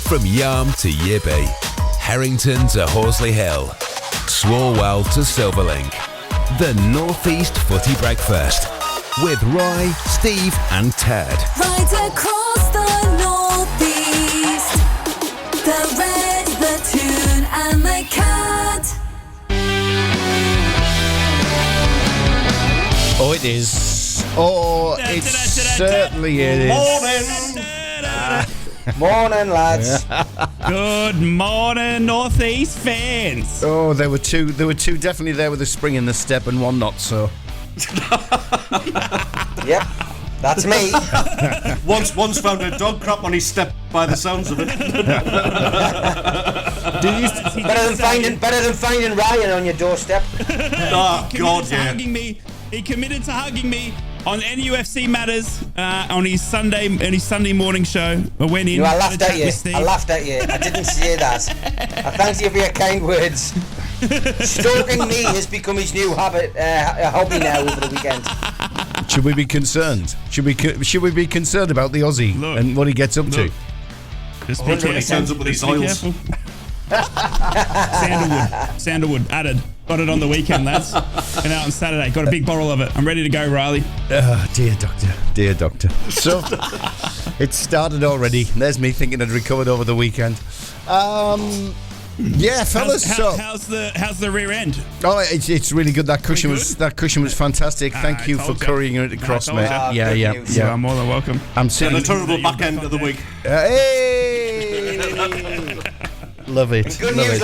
From Yarm to Yibby, Harrington to Horsley Hill, Swalwell to Silverlink. The North East Footy Breakfast with Roy, Steve and Ted. Right across the North East, the Red, the Toon and the Cat. Oh, it is. Oh, it certainly is. Morning, lads. Good morning, North East fans. Oh, there were two definitely there with a spring in the step and one not so. Yep, that's me. Once found a dog crap on his step by the sounds of it. Better than finding Ryan on your doorstep. Oh God, yeah. He committed to hugging me on NUFC Matters on his Sunday morning show. I went in. No, I laughed at you. I didn't say that. I thank you for your kind words. Stalking me has become his new hobby now over the weekend. Should we be concerned? Should we be concerned about the Aussie and what he gets up to? Just be careful. He turns up with his oils. Sandalwood added. Got it on the weekend, lads. And out on Saturday. Got a big bottle of it. I'm ready to go, Riley. Oh, dear doctor. So, it started already. There's me thinking I'd recovered over the weekend. Yeah, fellas. How's the rear end? Oh, it's really good. That cushion was fantastic. Thank you for currying it across, mate. Yeah. I'm more than welcome. I'm sitting the terrible back end of the week. Hey! Love it. Good news,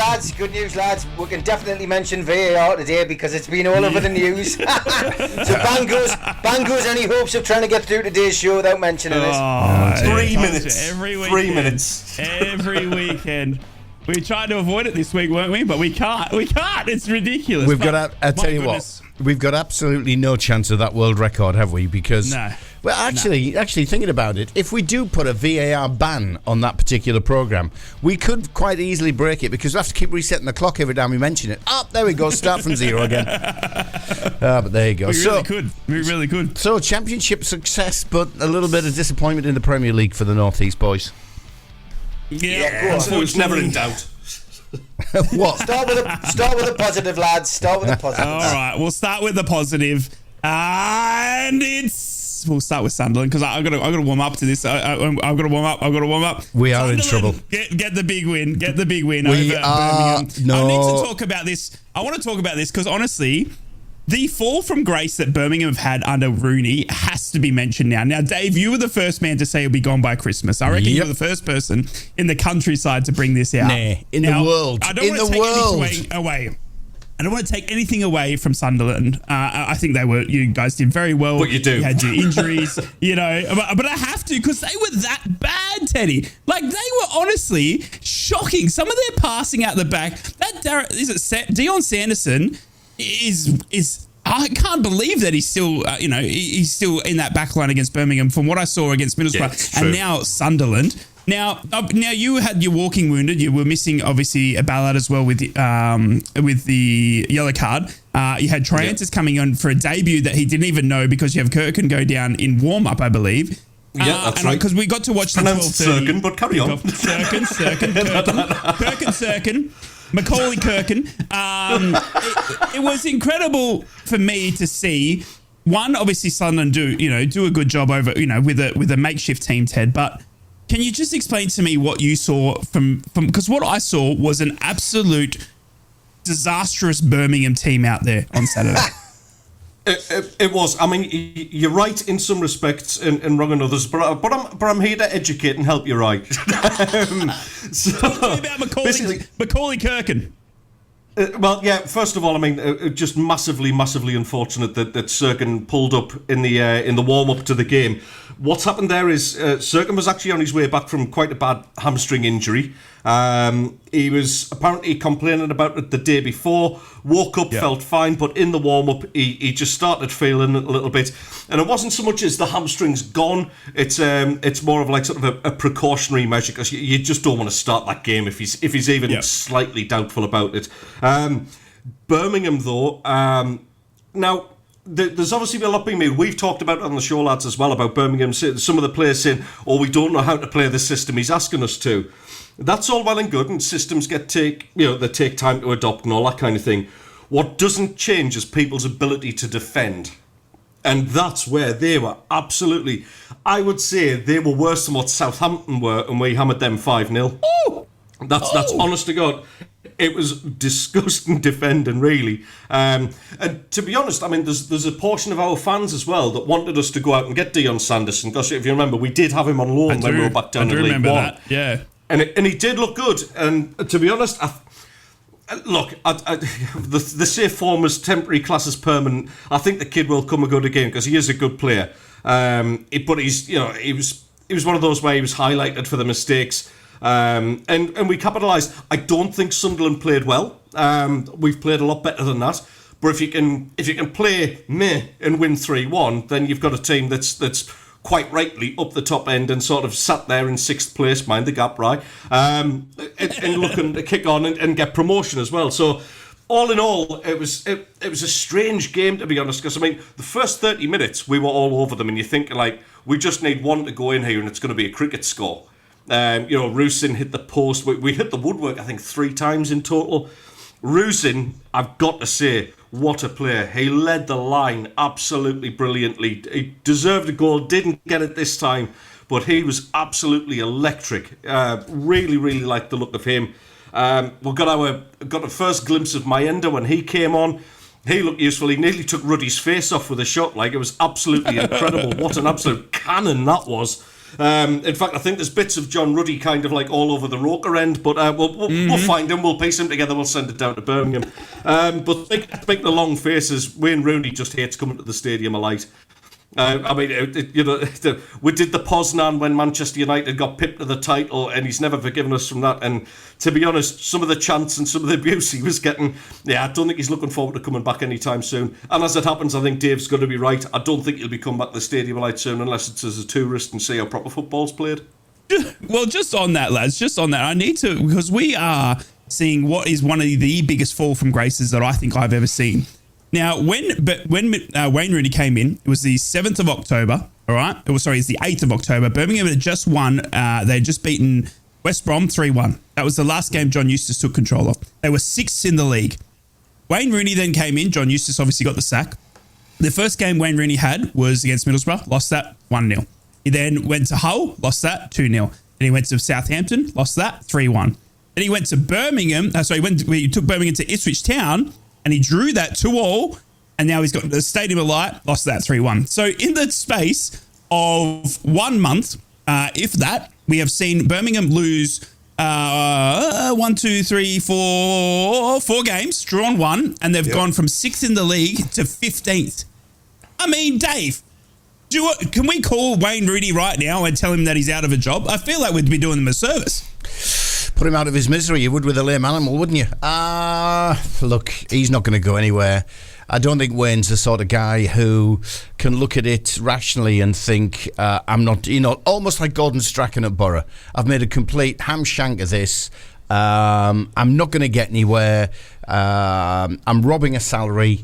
lads. We can definitely mention VAR today because it's been all over the news. So bang goes any hopes of trying to get through today's show without mentioning it. 3 minutes. Every weekend. 3 minutes. Every weekend. We tried to avoid it this week, weren't we? But we can't. It's ridiculous. We've got. I tell you what. We've got absolutely no chance of that world record, have we? Because well, actually, thinking about it, if we do put a VAR ban on that particular program, we could quite easily break it because we have to keep resetting the clock every time we mention it. Oh, there we go. Start from zero again. But there you go. We really could. So, championship success, but a little bit of disappointment in the Premier League for the North East boys. Yeah, so it's never in doubt. What? Start with a positive, lads. Start with a positive. All right, we'll start with the positive, and we'll start with Sunderland because I got to warm up to this. I've got to warm up. We are in trouble. Get the big win. Get the big win We over are, Birmingham. no. I need to talk about this. I want to talk about this because honestly, the fall from grace that Birmingham have had under Rooney has to be mentioned now. Now, Dave, you were the first man to say he'll be gone by Christmas. I reckon you were the first person in the countryside to bring this out. The world. I don't want to take anything away. I don't want to take anything away from Sunderland. I think you guys did very well. What you do. You had your injuries, but I have to because they were that bad, Teddy. Like, they were honestly shocking. Some of their passing out the back. Dion Sanderson is I can't believe that he's still he's still in that back line against Birmingham from what I saw against Middlesbrough and now Sunderland. Now you had your walking wounded. You were missing obviously a Ballard as well with the yellow card. You had Triantis coming on for a debut that he didn't even know because you have Kirkin go down in warm up, I believe. Yeah, that's right. Because we got to watch the 12:30. Cirkin, but carry on. Kirkin. Macaulay Kirkin. It was incredible for me to see. One, obviously Sunderland do a good job over with a makeshift team, Ted. But can you just explain to me what you saw from because what I saw was an absolute disastrous Birmingham team out there on Saturday. It was. I mean, you're right in some respects and wrong in others, but I'm here to educate and help you right. Talk to me about Macaulay Kirkin. First of all, I mean, just massively unfortunate that Cirkin pulled up in the warm up to the game. What's happened there is Cirkin was actually on his way back from quite a bad hamstring injury. He was apparently complaining about it the day before, woke up, felt fine, but in the warm-up, he just started feeling a little bit. And it wasn't so much as the hamstring's gone, it's more of like sort of a precautionary measure, because you just don't want to start that game if he's even slightly doubtful about it. Birmingham, though, now, there's obviously been a lot being made. We've talked about it on the show, lads, as well, about Birmingham. Some of the players saying, "Oh, we don't know how to play the system he's asking us to." That's all well and good, and systems they take time to adopt and all that kind of thing. What doesn't change is people's ability to defend. And that's where they were absolutely, I would say they were worse than what Southampton were, and we hammered them 5-0. That's honest to God. It was disgusting defending, really. And to be honest, I mean, there's a portion of our fans as well that wanted us to go out and get Dion Sanderson. Because if you remember, we did have him on loan when we were back down in League One. That. Yeah. And he did look good. And to be honest, the say form as temporary, class as permanent. I think the kid will come a good again because he is a good player. But he was one of those where he was highlighted for the mistakes. And we capitalised. I don't think Sunderland played well. We've played a lot better than that. But if you can play meh and win 3-1, then you've got a team that's quite rightly up the top end and sort of sat there in 6th place, mind the gap, right? And looking to kick on and get promotion as well. So all in all, it was a strange game, to be honest, because I mean the first 30 minutes we were all over them, and you think like we just need one to go in here and it's going to be a cricket score. Rusin hit the post. We hit the woodwork, I think, 3 times in total. Rusin, I've got to say, what a player. He led the line absolutely brilliantly. He deserved a goal, didn't get it this time, but he was absolutely electric. Really, really liked the look of him. We got a first glimpse of Mayenda when he came on. He looked useful. He nearly took Ruddy's face off with a shot. Like, it was absolutely incredible. What an absolute cannon that was. In fact, I think there's bits of John Ruddy kind of like all over the Roker end, but we'll find him, we'll piece him together, we'll send it down to Birmingham. But think the long faces. Wayne Rooney just hates coming to the stadium alight. We did the Poznan when Manchester United got pipped to the title, and he's never forgiven us from that. And to be honest, some of the chants and some of the abuse he was getting, I don't think he's looking forward to coming back anytime soon. And as it happens, I think Dave's going to be right. I don't think he'll be coming back to the stadium alight soon unless it's as a tourist and see how proper football's played. Well, just on that, lads, I need to, because we are seeing what is one of the biggest fall from graces that I think I've ever seen. Now, when Wayne Rooney came in, it was the 7th of October, all right? It's the 8th of October. Birmingham had just won. They had just beaten West Brom 3-1. That was the last game John Eustace took control of. They were 6th in the league. Wayne Rooney then came in. John Eustace obviously got the sack. The first game Wayne Rooney had was against Middlesbrough, lost that 1-0. He then went to Hull, lost that 2-0. Then he went to Southampton, lost that 3-1. Then he went to Birmingham. He took Birmingham to Ipswich Town, and he drew that 2-2, and now he's got the Stadium of Light, lost that 3-1. So in the space of 1 month, if that, we have seen Birmingham lose 4 games, drawn 1, and they've gone from 6th in the league to 15th. I mean, Dave, can we call Wayne Rooney right now and tell him that he's out of a job? I feel like we'd be doing him a service. Put him out of his misery. You would with a lame animal, wouldn't you? Look, he's not going to go anywhere. I don't think Wayne's the sort of guy who can look at it rationally and think, I'm not, almost like Gordon Strachan at Borough. I've made a complete ham shank of this. I'm not going to get anywhere. I'm robbing a salary.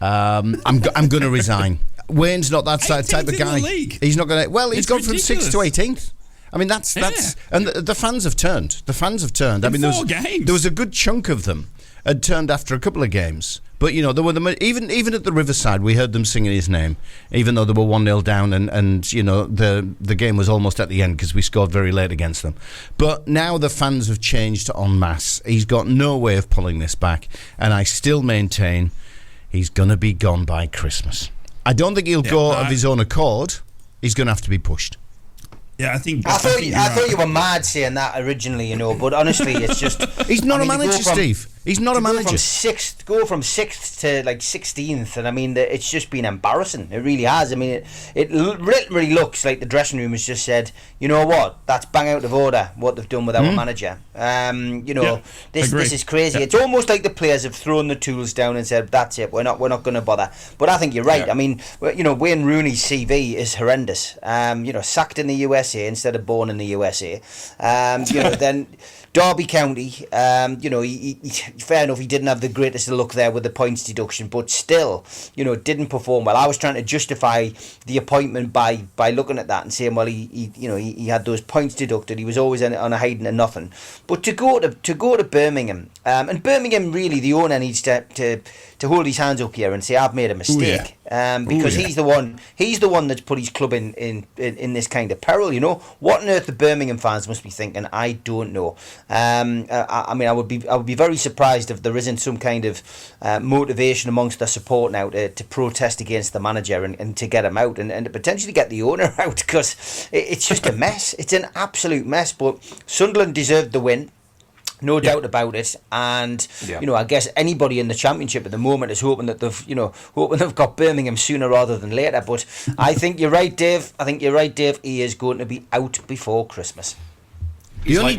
I'm going to resign. Wayne's not that type of guy. He's not going to. Well, he's gone from 6th to 18th. I mean, that's and the fans have turned. I mean, there was a good chunk of them had turned after a couple of games. But there were even at the Riverside, we heard them singing his name, even though they were 1-0 down, and the game was almost at the end because we scored very late against them. But now the fans have changed en masse. He's got no way of pulling this back, and I still maintain he's going to be gone by Christmas. I don't think he'll go of his own accord. He's going to have to be pushed. Yeah, I thought you were mad saying that originally, but honestly, it's just... He's not a manager, Steve. He's not a manager. Go from 6th to like 16th, and I mean, it's just been embarrassing. It really has. I mean, it literally looks like the dressing room has just said, you know what, that's bang out of order, what they've done with our manager. This is crazy. It's almost like the players have thrown the tools down and said, that's it, we're not going to bother. But I think you're right. I mean, Wayne Rooney's CV is horrendous. Sacked in the USA instead of born in the USA. Then Derby County, fair enough, he didn't have the greatest of luck there with the points deduction, but still, didn't perform well. I was trying to justify the appointment by looking at that and saying, well, he had those points deducted. He was always on a hiding to nothing. But to go to Birmingham, and Birmingham, really, the owner needs to hold his hands up here and say, I've made a mistake. Because he's the one that's put his club in this kind of peril. What on earth the Birmingham fans must be thinking, I don't know. I would be very surprised if there isn't some kind of motivation amongst the support now to protest against the manager and to get him out and to potentially get the owner out, because it's just a mess. It's an absolute mess. But Sunderland deserved the win. No doubt about it, and I guess anybody in the Championship at the moment is hoping that they've got Birmingham sooner rather than later. But I think you're right, Dave. He is going to be out before Christmas. The only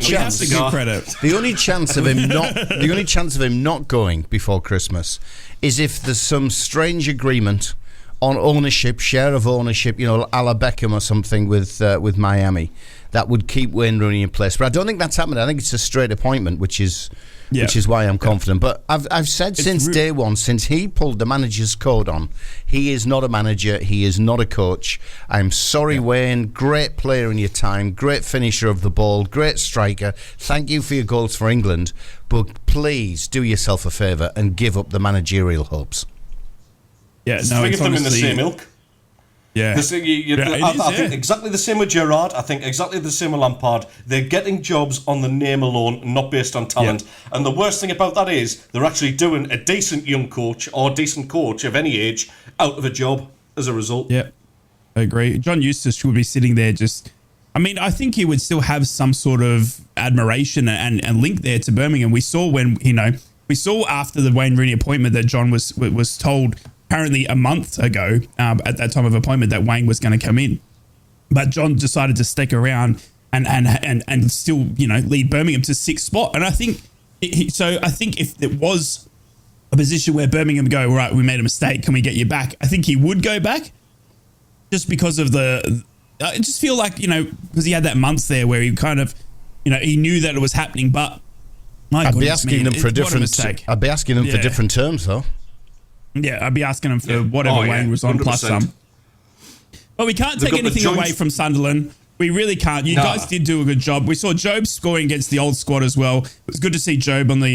chance of him not going before Christmas is if there's some strange agreement on ownership, share of ownership, a la Beckham or something with Miami, that would keep Wayne Rooney in place. But I don't think that's happened. I think it's a straight appointment, which is why I'm confident. But I've said since day one, since he pulled the manager's code on, he is not a manager, he is not a coach. I'm sorry, Wayne, great player in your time, great finisher of the ball, great striker. Thank you for your goals for England, but please do yourself a favour and give up the managerial hopes. Yeah, no, it's them in the same ilk. Yeah. I think exactly the same with Gerrard. I think exactly the same with Lampard. They're getting jobs on the name alone, not based on talent. Yeah. And the worst thing about that is they're actually doing a decent young coach or decent coach of any age out of a job as a result. Yeah, I agree. John Eustace would be sitting there I think he would still have some sort of admiration and link there to Birmingham. We saw after the Wayne Rooney appointment that John was told apparently a month ago at that time of appointment that Wayne was going to come in, but John decided to stick around and still lead Birmingham to 6th spot. And I think if it was a position where Birmingham go, right, we made a mistake, can we get you back? I think he would go back, just because of I just feel like because he had that month there where he kind of he knew that it was happening, but I'd be asking them for different terms though. Yeah, I'd be asking him for whatever Wayne was on 100%. Plus some. But we can't take anything away from Sunderland. We really can't. You guys did do a good job. We saw Job scoring against the old squad as well. It was good to see Job on the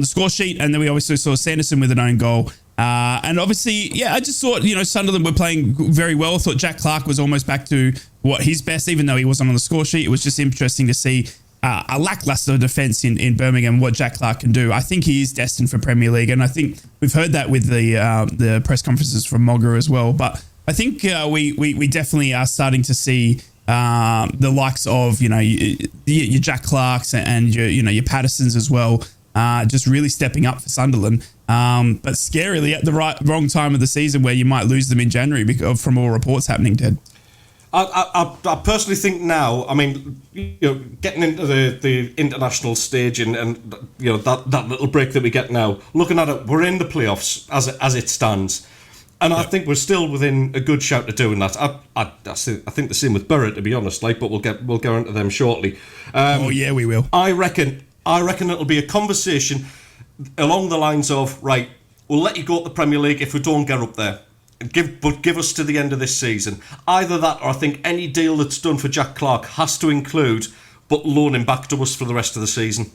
score sheet, and then we obviously saw Sanderson with an own goal. And obviously, I just thought Sunderland were playing very well. I thought Jack Clark was almost back to his best, even though he wasn't on the score sheet. It was just interesting to see a lackluster defence in Birmingham, what Jack Clark can do. I think he is destined for Premier League, and I think we've heard that with the press conferences from Mogger as well. But I think we definitely are starting to see the likes of your Jack Clarks and your Pattersons as well, just really stepping up for Sunderland. But scarily at the wrong time of the season, where you might lose them in January from all reports happening, Ted. I personally think now, getting into the international stage and that little break that we get now, looking at it, we're in the playoffs as it stands, and I think we're still within a good shout of doing that. I think the same with Borough, to be honest, but we'll go into them shortly. We will. I reckon it'll be a conversation along the lines of, right, we'll let you go to the Premier League if we don't get up there. Give us to the end of this season. Either that, or I think any deal that's done for Jack Clark has to include, but loan him back to us for the rest of the season.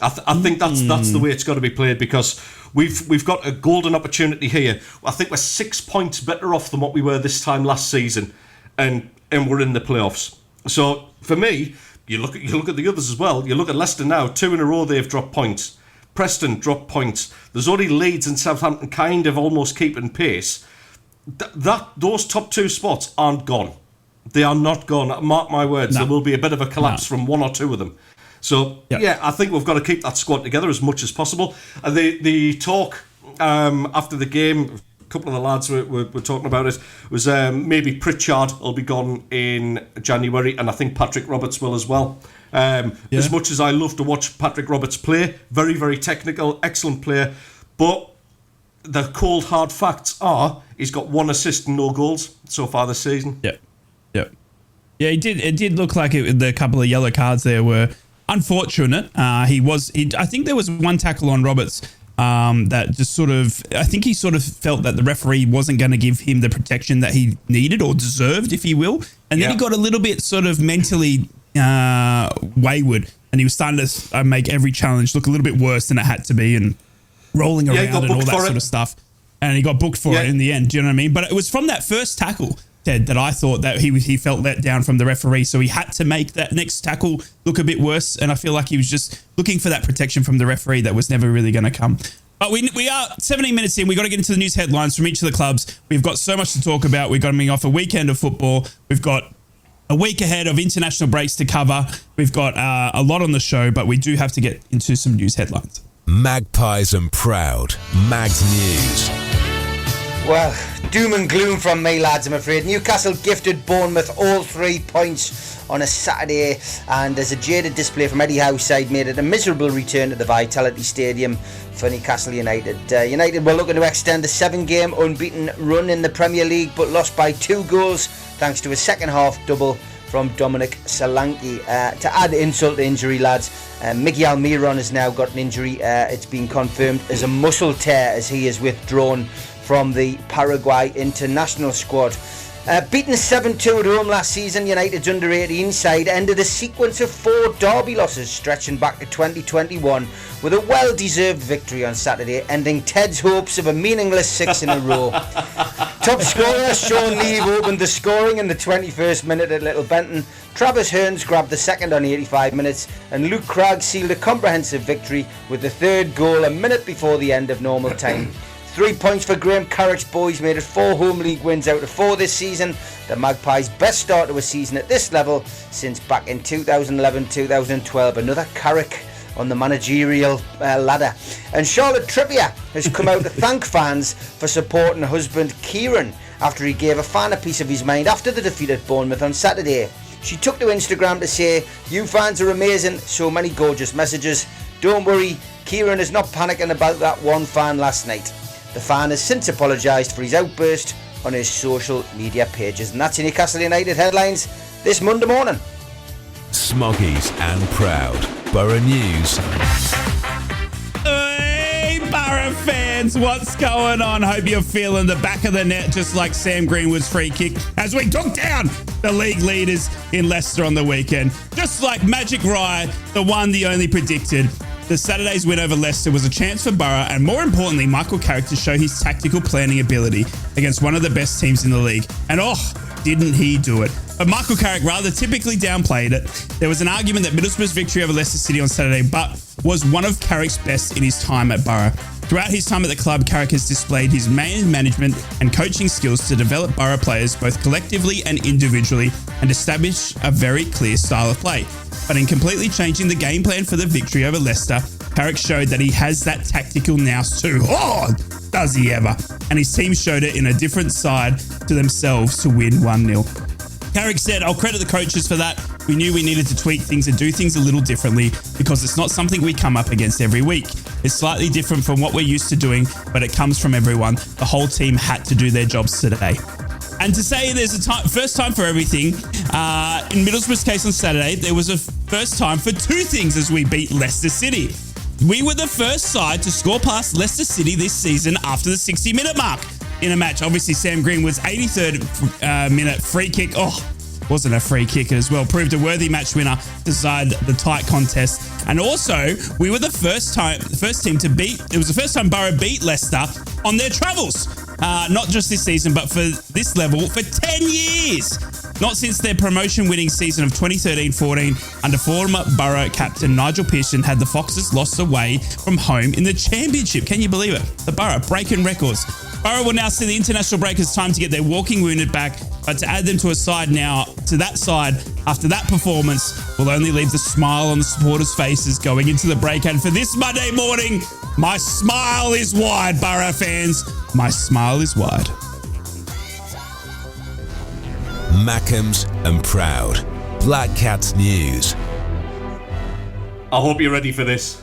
I think that's the way it's got to be played, because we've got a golden opportunity here. I think we're 6 points better off than what we were this time last season, and we're in the playoffs. So for me, you look at the others as well. You look at Leicester now, 2 in a row they've dropped points. Preston dropped points. There's only Leeds and Southampton kind of almost keeping pace. Those top 2 spots aren't gone. They are not gone. Mark my words, there will be a bit of a collapse from 1 or 2 of them. So, I think we've got to keep that squad together as much as possible. The talk after the game, a couple of the lads were talking about it, was maybe Pritchard will be gone in January, and I think Patrick Roberts will as well. As much as I love to watch Patrick Roberts play, very, very technical, excellent player, but the cold, hard facts are he's got 1 assist and no goals so far this season. Yeah, he did. It did look like the couple of yellow cards there were unfortunate. I think there was one tackle on Roberts that just sort of, I think he sort of felt that the referee wasn't going to give him the protection that he needed or deserved, if you will. And then he got a little bit sort of mentally wayward, and he was starting to make every challenge look a little bit worse than it had to be, and rolling around and all that sort of stuff. And he got booked for it in the end. Do you know what I mean? But it was from that first tackle, Ted, that I thought that he felt let down from the referee, so he had to make that next tackle look a bit worse. And I feel like he was just looking for that protection from the referee that was never really going to come. But we are 17 minutes in. We've got to get into the news headlines from each of the clubs. We've got so much to talk about. We've got coming off a weekend of football. We've got a week ahead of international breaks to cover. We've got a lot on the show, but we do have to get into some news headlines. Magpies and Proud, Mags News. Well, doom and gloom from me, lads, I'm afraid. Newcastle gifted Bournemouth all 3 points on a Saturday, and as a jaded display from Eddie Howe's side made it a miserable return to the Vitality Stadium for Newcastle United. United were looking to extend the 7-game unbeaten run in the Premier League, but lost by 2 goals thanks to a second-half double from Dominic Solanke. To add insult to injury, lads, Mickey Almiron has now got an injury. It's been confirmed as a muscle tear as he is withdrawn from the Paraguay international squad. Beaten 7-2 at home last season, United's under-18 side ended a sequence of 4 derby losses stretching back to 2021 with a well-deserved victory on Saturday, ending Ted's hopes of a meaningless 6 in a row. Top scorer Sean Neave opened the scoring in the 21st minute at Little Benton. Travis Hearns grabbed the second on 85 minutes, and Luke Cragg sealed a comprehensive victory with the third goal a minute before the end of normal time. 3 points for Graham Carrick's boys made it 4 home league wins out of 4 this season. The Magpies' best start to a season at this level since back in 2011-2012. Another Carrick on the managerial ladder. And Charlotte Trippier has come out to thank fans for supporting her husband Kieran after he gave a fan a piece of his mind after the defeat at Bournemouth on Saturday. She took to Instagram to say, "You fans are amazing, so many gorgeous messages. Don't worry, Kieran is not panicking about that one fan last night." The fan has since apologised for his outburst on his social media pages. And that's your Newcastle United headlines this Monday morning. Smoggies and Proud, Borough News. Hey, Borough fans, what's going on? Hope you're feeling the back of the net just like Sam Greenwood's free kick as we took down the league leaders in Leicester on the weekend. Just like Magic Rye, the one, the only predicted. The Saturday's win over Leicester was a chance for Borough and, more importantly, Michael Carrick to show his tactical planning ability against one of the best teams in the league. And didn't he do it? But Michael Carrick rather typically downplayed it. There was an argument that Middlesbrough's victory over Leicester City on Saturday was one of Carrick's best in his time at Borough. Throughout his time at the club, Carrick has displayed his management and coaching skills to develop Borough players both collectively and individually and establish a very clear style of play. But in completely changing the game plan for the victory over Leicester, Carrick showed that he has that tactical nous too. Does he ever? And his team showed it in a different side to themselves to win 1-0. Carrick said, "I'll credit the coaches for that. We knew we needed to tweak things and do things a little differently because it's not something we come up against every week. It's slightly different from what we're used to doing, but it comes from everyone. The whole team had to do their jobs today." And to say there's a first time for everything, in Middlesbrough's case on Saturday, there was a first time for 2 things as we beat Leicester City. We were the first side to score past Leicester City this season after the 60-minute mark in a match. Obviously, Sam Greenwood's 83rd minute free kick, wasn't a free kick as well, proved a worthy match winner to decide the tight contest. And also, we were the first team to beat, it was the first time Borough beat Leicester on their travels. Not just this season, but for this level for 10 years. Not since their promotion-winning season of 2013-14 under former Borough captain Nigel Pearson had the Foxes lost away from home in the championship. Can you believe it? The Borough breaking records. Borough will now see the international break as time to get their walking wounded back, but to add them to that side after that performance will only leave the smile on the supporters' faces going into the break. And for this Monday morning, my smile is wide, Borough fans. My smile is wide. Mackem's and Proud, Black Cats News. I hope you're ready for this.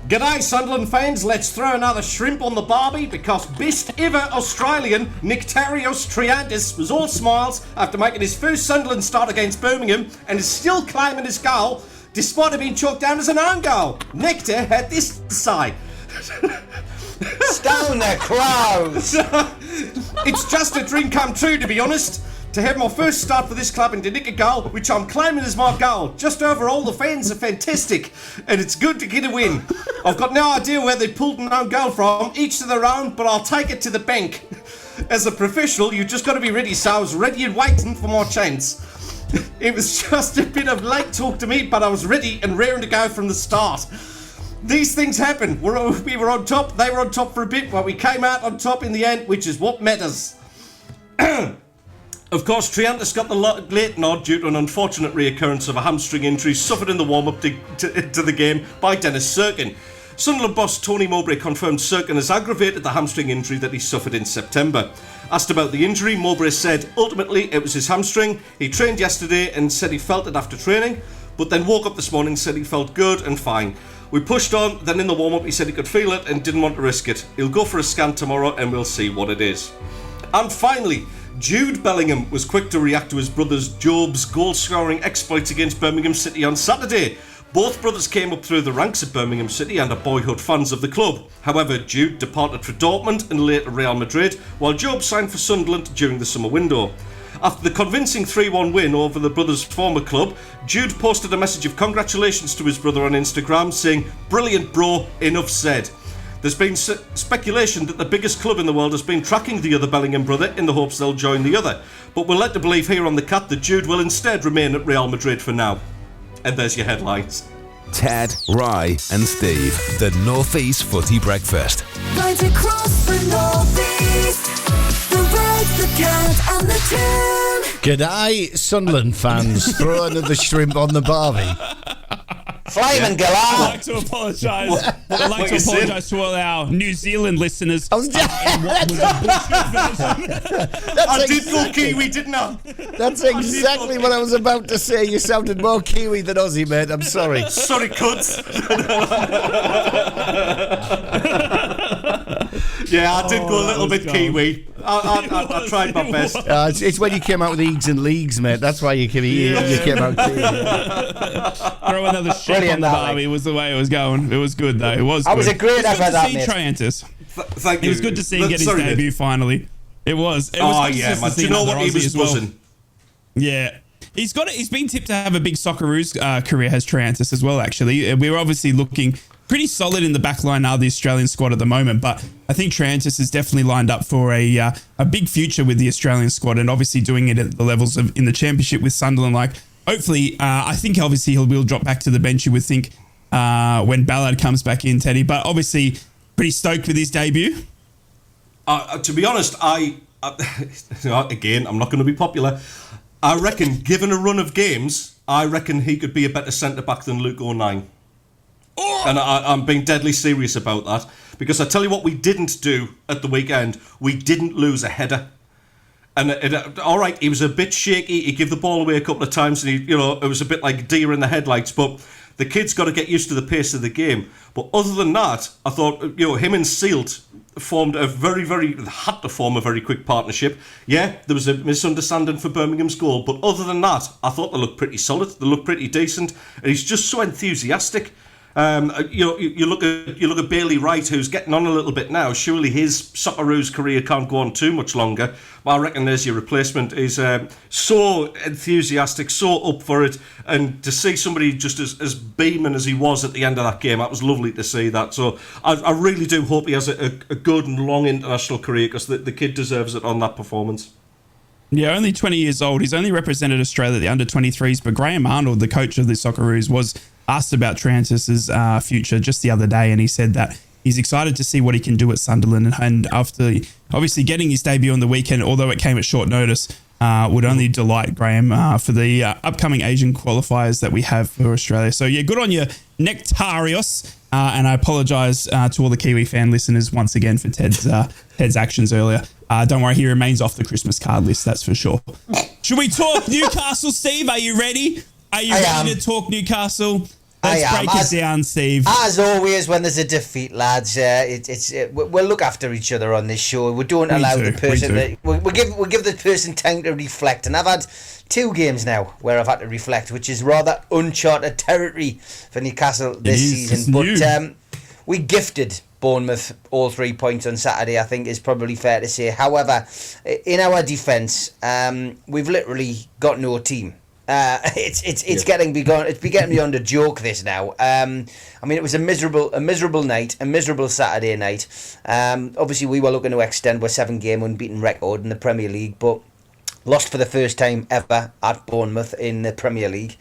G'day Sunderland fans, let's throw another shrimp on the barbie because best ever Australian Nectarios Triantis was all smiles after making his first Sunderland start against Birmingham and is still claiming his goal despite it being chalked down as an own goal. Nectar had this to say. Stone the crows! It's just a dream come true, to be honest. To have my first start for this club and to nick a goal, which I'm claiming as my goal. Just over all the fans are fantastic, and it's good to get a win. I've got no idea where they pulled an own goal from, each to their own, but I'll take it to the bank. As a professional, you just got to be ready, so I was ready and waiting for my chance. It was just a bit of late talk to me, but I was ready and raring to go from the start. These things happen. We were on top, they were on top for a bit, but we came out on top in the end, which is what matters. Of course, Triantis got the late nod due to an unfortunate reoccurrence of a hamstring injury suffered in the warm-up to the game by Dennis Serkin. Sunderland boss Tony Mowbray confirmed Serkin has aggravated the hamstring injury that he suffered in September. Asked about the injury, Mowbray said ultimately it was his hamstring. He trained yesterday and said he felt it after training, but then woke up this morning and said he felt good and fine. We pushed on, then in the warm-up he said he could feel it and didn't want to risk it. He'll go for a scan tomorrow and we'll see what it is. And finally, Jude Bellingham was quick to react to his brother's Job's goal-scoring exploits against Birmingham City on Saturday. Both brothers came up through the ranks at Birmingham City and are boyhood fans of the club. However, Jude departed for Dortmund and later Real Madrid, while Job signed for Sunderland during the summer window. After the convincing 3-1 win over the brothers' former club, Jude posted a message of congratulations to his brother on Instagram, saying, "Brilliant bro, enough said." There's been speculation that the biggest club in the world has been tracking the other Bellingham brother in the hopes they'll join the other, but we're led to believe here on the Cat that Jude will instead remain at Real Madrid for now. And there's your headlines. Ted, Rye and Steve, the North East Footy Breakfast. Right across the northeast, the Red, the Cat and the Tune. G'day, Sunderland fans. Throw another shrimp on the barbie. Flaming I'd galah! like to apologise. I'd like to apologise to all our New Zealand listeners. I did go Kiwi, didn't I? That's exactly what I was about to say. You sounded more Kiwi than Aussie, mate. I'm sorry. Sorry, cunts. Yeah, I did go a little bit Kiwi. I tried my best. It's when you came out with Eags and Leagues, mate. That's why you came out Kiwi. Throw another shrimp on the barbie was the way it was going. It was good, though. It was good. That was a great effort, that, mate. Triantis. Thank you. It was good to see him get his debut finally. It was. It was Oh, good yeah, to man. see Do you know another what? He was Aussie as well. buzzing. Yeah. He's been tipped to have a big Socceroos career, has Triantis as well, actually. We were obviously looking pretty solid in the back line now, the Australian squad at the moment, but I think Triantis is definitely lined up for a big future with the Australian squad and obviously doing it at the levels of in the championship with Sunderland. Like, hopefully, I think obviously he will drop back to the bench, you would think, when Ballard comes back in, Teddy, but obviously pretty stoked with his debut. To be honest, again, I'm not going to be popular. I reckon, given a run of games, I reckon he could be a better centre-back than Luke O'Nien. Oh! And I'm being deadly serious about that. Because I tell you what we didn't do at the weekend. We didn't lose a header. And all right, he was a bit shaky. He gave the ball away a couple of times, and it was a bit like deer in the headlights. But the kid's got to get used to the pace of the game. But other than that, I thought him and Sealt had to form a very quick partnership. Yeah, there was a misunderstanding for Birmingham's goal, but other than that, I thought they looked pretty solid. They looked pretty decent, and he's just so enthusiastic. You look at Bailey Wright, who's getting on a little bit now. Surely his Socceroos career can't go on too much longer. But I reckon there's your replacement. He's so enthusiastic, so up for it, and to see somebody just as beaming as he was at the end of that game, that was lovely to see that. So I really do hope he has a good and long international career, because the kid deserves it on that performance. Yeah, only 20 years old. He's only represented Australia at the under-23s, but Graham Arnold, the coach of the Socceroos, was asked about Triantis's future just the other day, and he said that he's excited to see what he can do at Sunderland, and after obviously getting his debut on the weekend, although it came at short notice, would only delight Graham for the upcoming Asian qualifiers that we have for Australia. So yeah, good on you, Nectarios, and I apologise to all the Kiwi fan listeners once again for Ted's actions earlier. Don't worry, he remains off the Christmas card list, that's for sure. Should we talk Newcastle, Steve? Are you ready? Are you ready to talk Newcastle? Let's break it down, Steve. As always, when there's a defeat, lads, we'll look after each other on this show. We don't allow the person. We give the person time to reflect. And I've had 2 games now where I've had to reflect, which is rather uncharted territory for Newcastle this season. But we gifted Bournemouth all 3 points on Saturday, I think is probably fair to say. However, in our defence, we've literally got no team. It's getting beyond a joke this now. I mean, it was a miserable night, a miserable Saturday night. Obviously, we were looking to extend our 7-game unbeaten record in the Premier League, but lost for the first time ever at Bournemouth in the Premier League.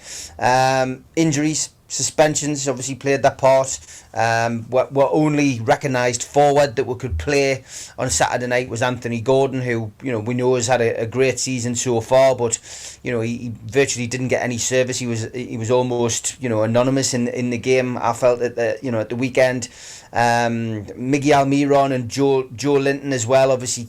Injuries, suspensions obviously played their part. Were only recognised forward that we could play on Saturday night was Anthony Gordon, who we know has had a great season so far, but he virtually didn't get any service. He was almost anonymous in the game. I felt at the weekend. Miggy Almiron and Joe Linton as well, obviously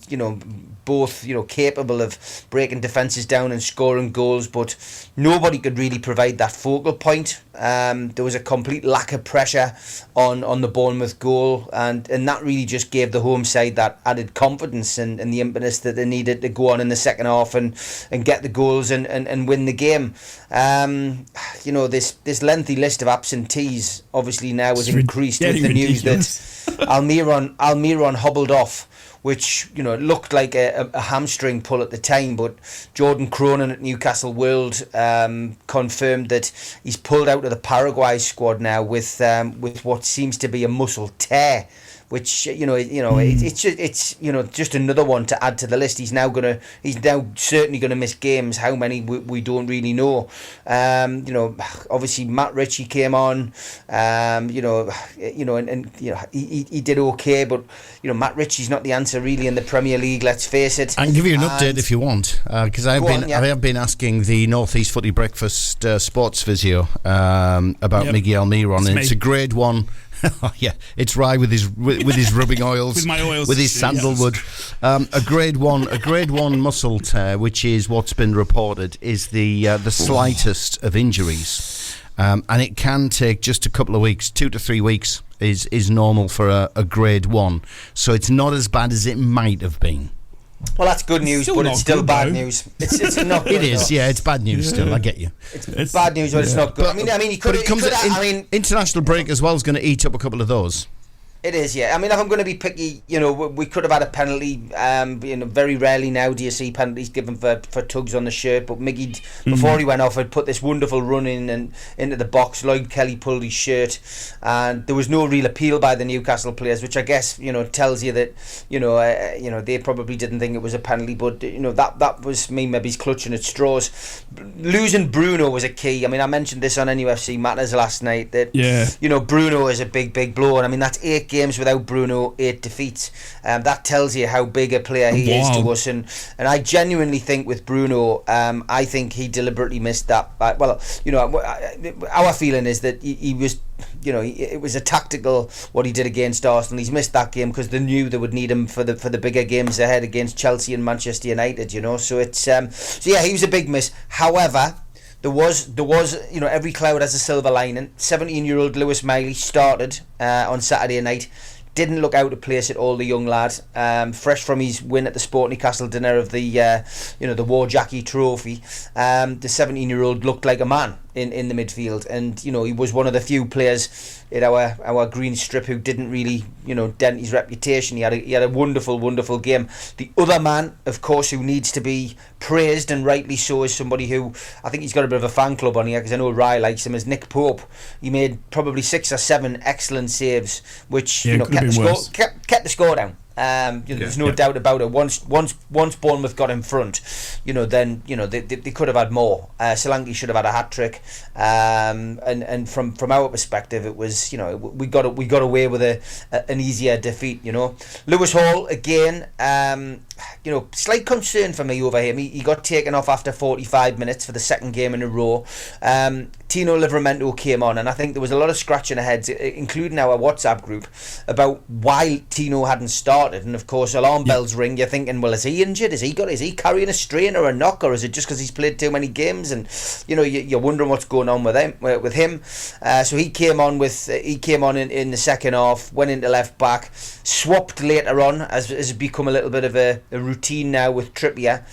both capable of breaking defences down and scoring goals, but nobody could really provide that focal point. There was a complete lack of pressure on the Bournemouth goal, and that really just gave the home side that added confidence and the impetus that they needed to go on in the second half and get the goals and win the game. This lengthy list of absentees obviously now was increased with the news that Almiron hobbled off, which looked like a hamstring pull at the time, but Jordan Cronin at Newcastle World confirmed that he's pulled out of the Paraguay squad now with what seems to be a muscle tear, which it's just another one to add to the list. He's now certainly gonna miss games. How many we don't really know. Obviously Matt Ritchie came on. He did okay, but Matt Ritchie's not the answer really in the Premier League. Let's face it. I can give you an update if you want, because I have been asking the Northeast Footy Breakfast sports physio about Miggy Almiron, and it's a grade 1. Oh, yeah, it's Rye with his rubbing oils, with my oils, with his sandalwood. A grade one muscle tear, which is what's been reported, is the slightest of injuries, and it can take just a couple of weeks, 2 to 3 weeks is normal for a grade 1. So it's not as bad as it might have been. Well, that's good news, but it's still bad news. It's not good. It is, yeah, it's bad news still. I get you. It's bad news, but it's not good. International break as well is going to eat up a couple of those. It is, yeah. I mean, if I'm going to be picky, we could have had a penalty. Very rarely now do you see penalties given for tugs on the shirt. But Miggy, before he went off, had put this wonderful run in and into the box. Lloyd Kelly pulled his shirt, and there was no real appeal by the Newcastle players, which I guess tells you that they probably didn't think it was a penalty. But that was me maybe clutching at straws. Losing Bruno was a key. I mean, I mentioned this on NUFC Matters last night that Bruno is a big blow, and I mean that's 8 games without Bruno, 8 defeats. That tells you how big a player he is to us, and I genuinely think with Bruno, I think he deliberately missed that. Our feeling is that he was, it was a tactical what he did against Arsenal. He's missed that game because they knew they would need him for the bigger games ahead against Chelsea and Manchester United. So it's he was a big miss. However, There was, every cloud has a silver lining. 17-year-old Lewis Miley started on Saturday night. Didn't look out of place at all, the young lad. Fresh from his win at the Sport Newcastle dinner of the War Jackie Trophy. The 17-year-old looked like a man in the midfield, and he was one of the few players in our green strip who didn't really dent his reputation. He had a wonderful game. The other man, of course, who needs to be praised, and rightly so, is somebody who I think he's got a bit of a fan club on here because I know Rye likes him, is Nick Pope. He made probably 6 or 7 excellent saves, which kept the score down. There's no doubt about it. Once Bournemouth got in front, then they could have had more. Solanke should have had a hat trick, and from our perspective, it was we got away with an easier defeat. Lewis Hall again. Slight concern for me over him. He got taken off after 45 minutes for the second game in a row. Tino Livramento came on, and I think there was a lot of scratching our heads, including our WhatsApp group, about why Tino hadn't started. And of course, alarm bells ring. You're thinking, well, is he injured? Is he carrying a strain or a knock, or is it just because he's played too many games? And you're wondering what's going on with him. So he came on in the second half, went into left back, swapped later on, as has become a little bit of a routine now with Trippier.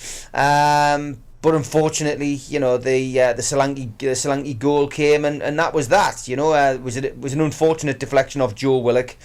But unfortunately, the Solanke goal came, and that was that. It was an unfortunate deflection off Joe Willock,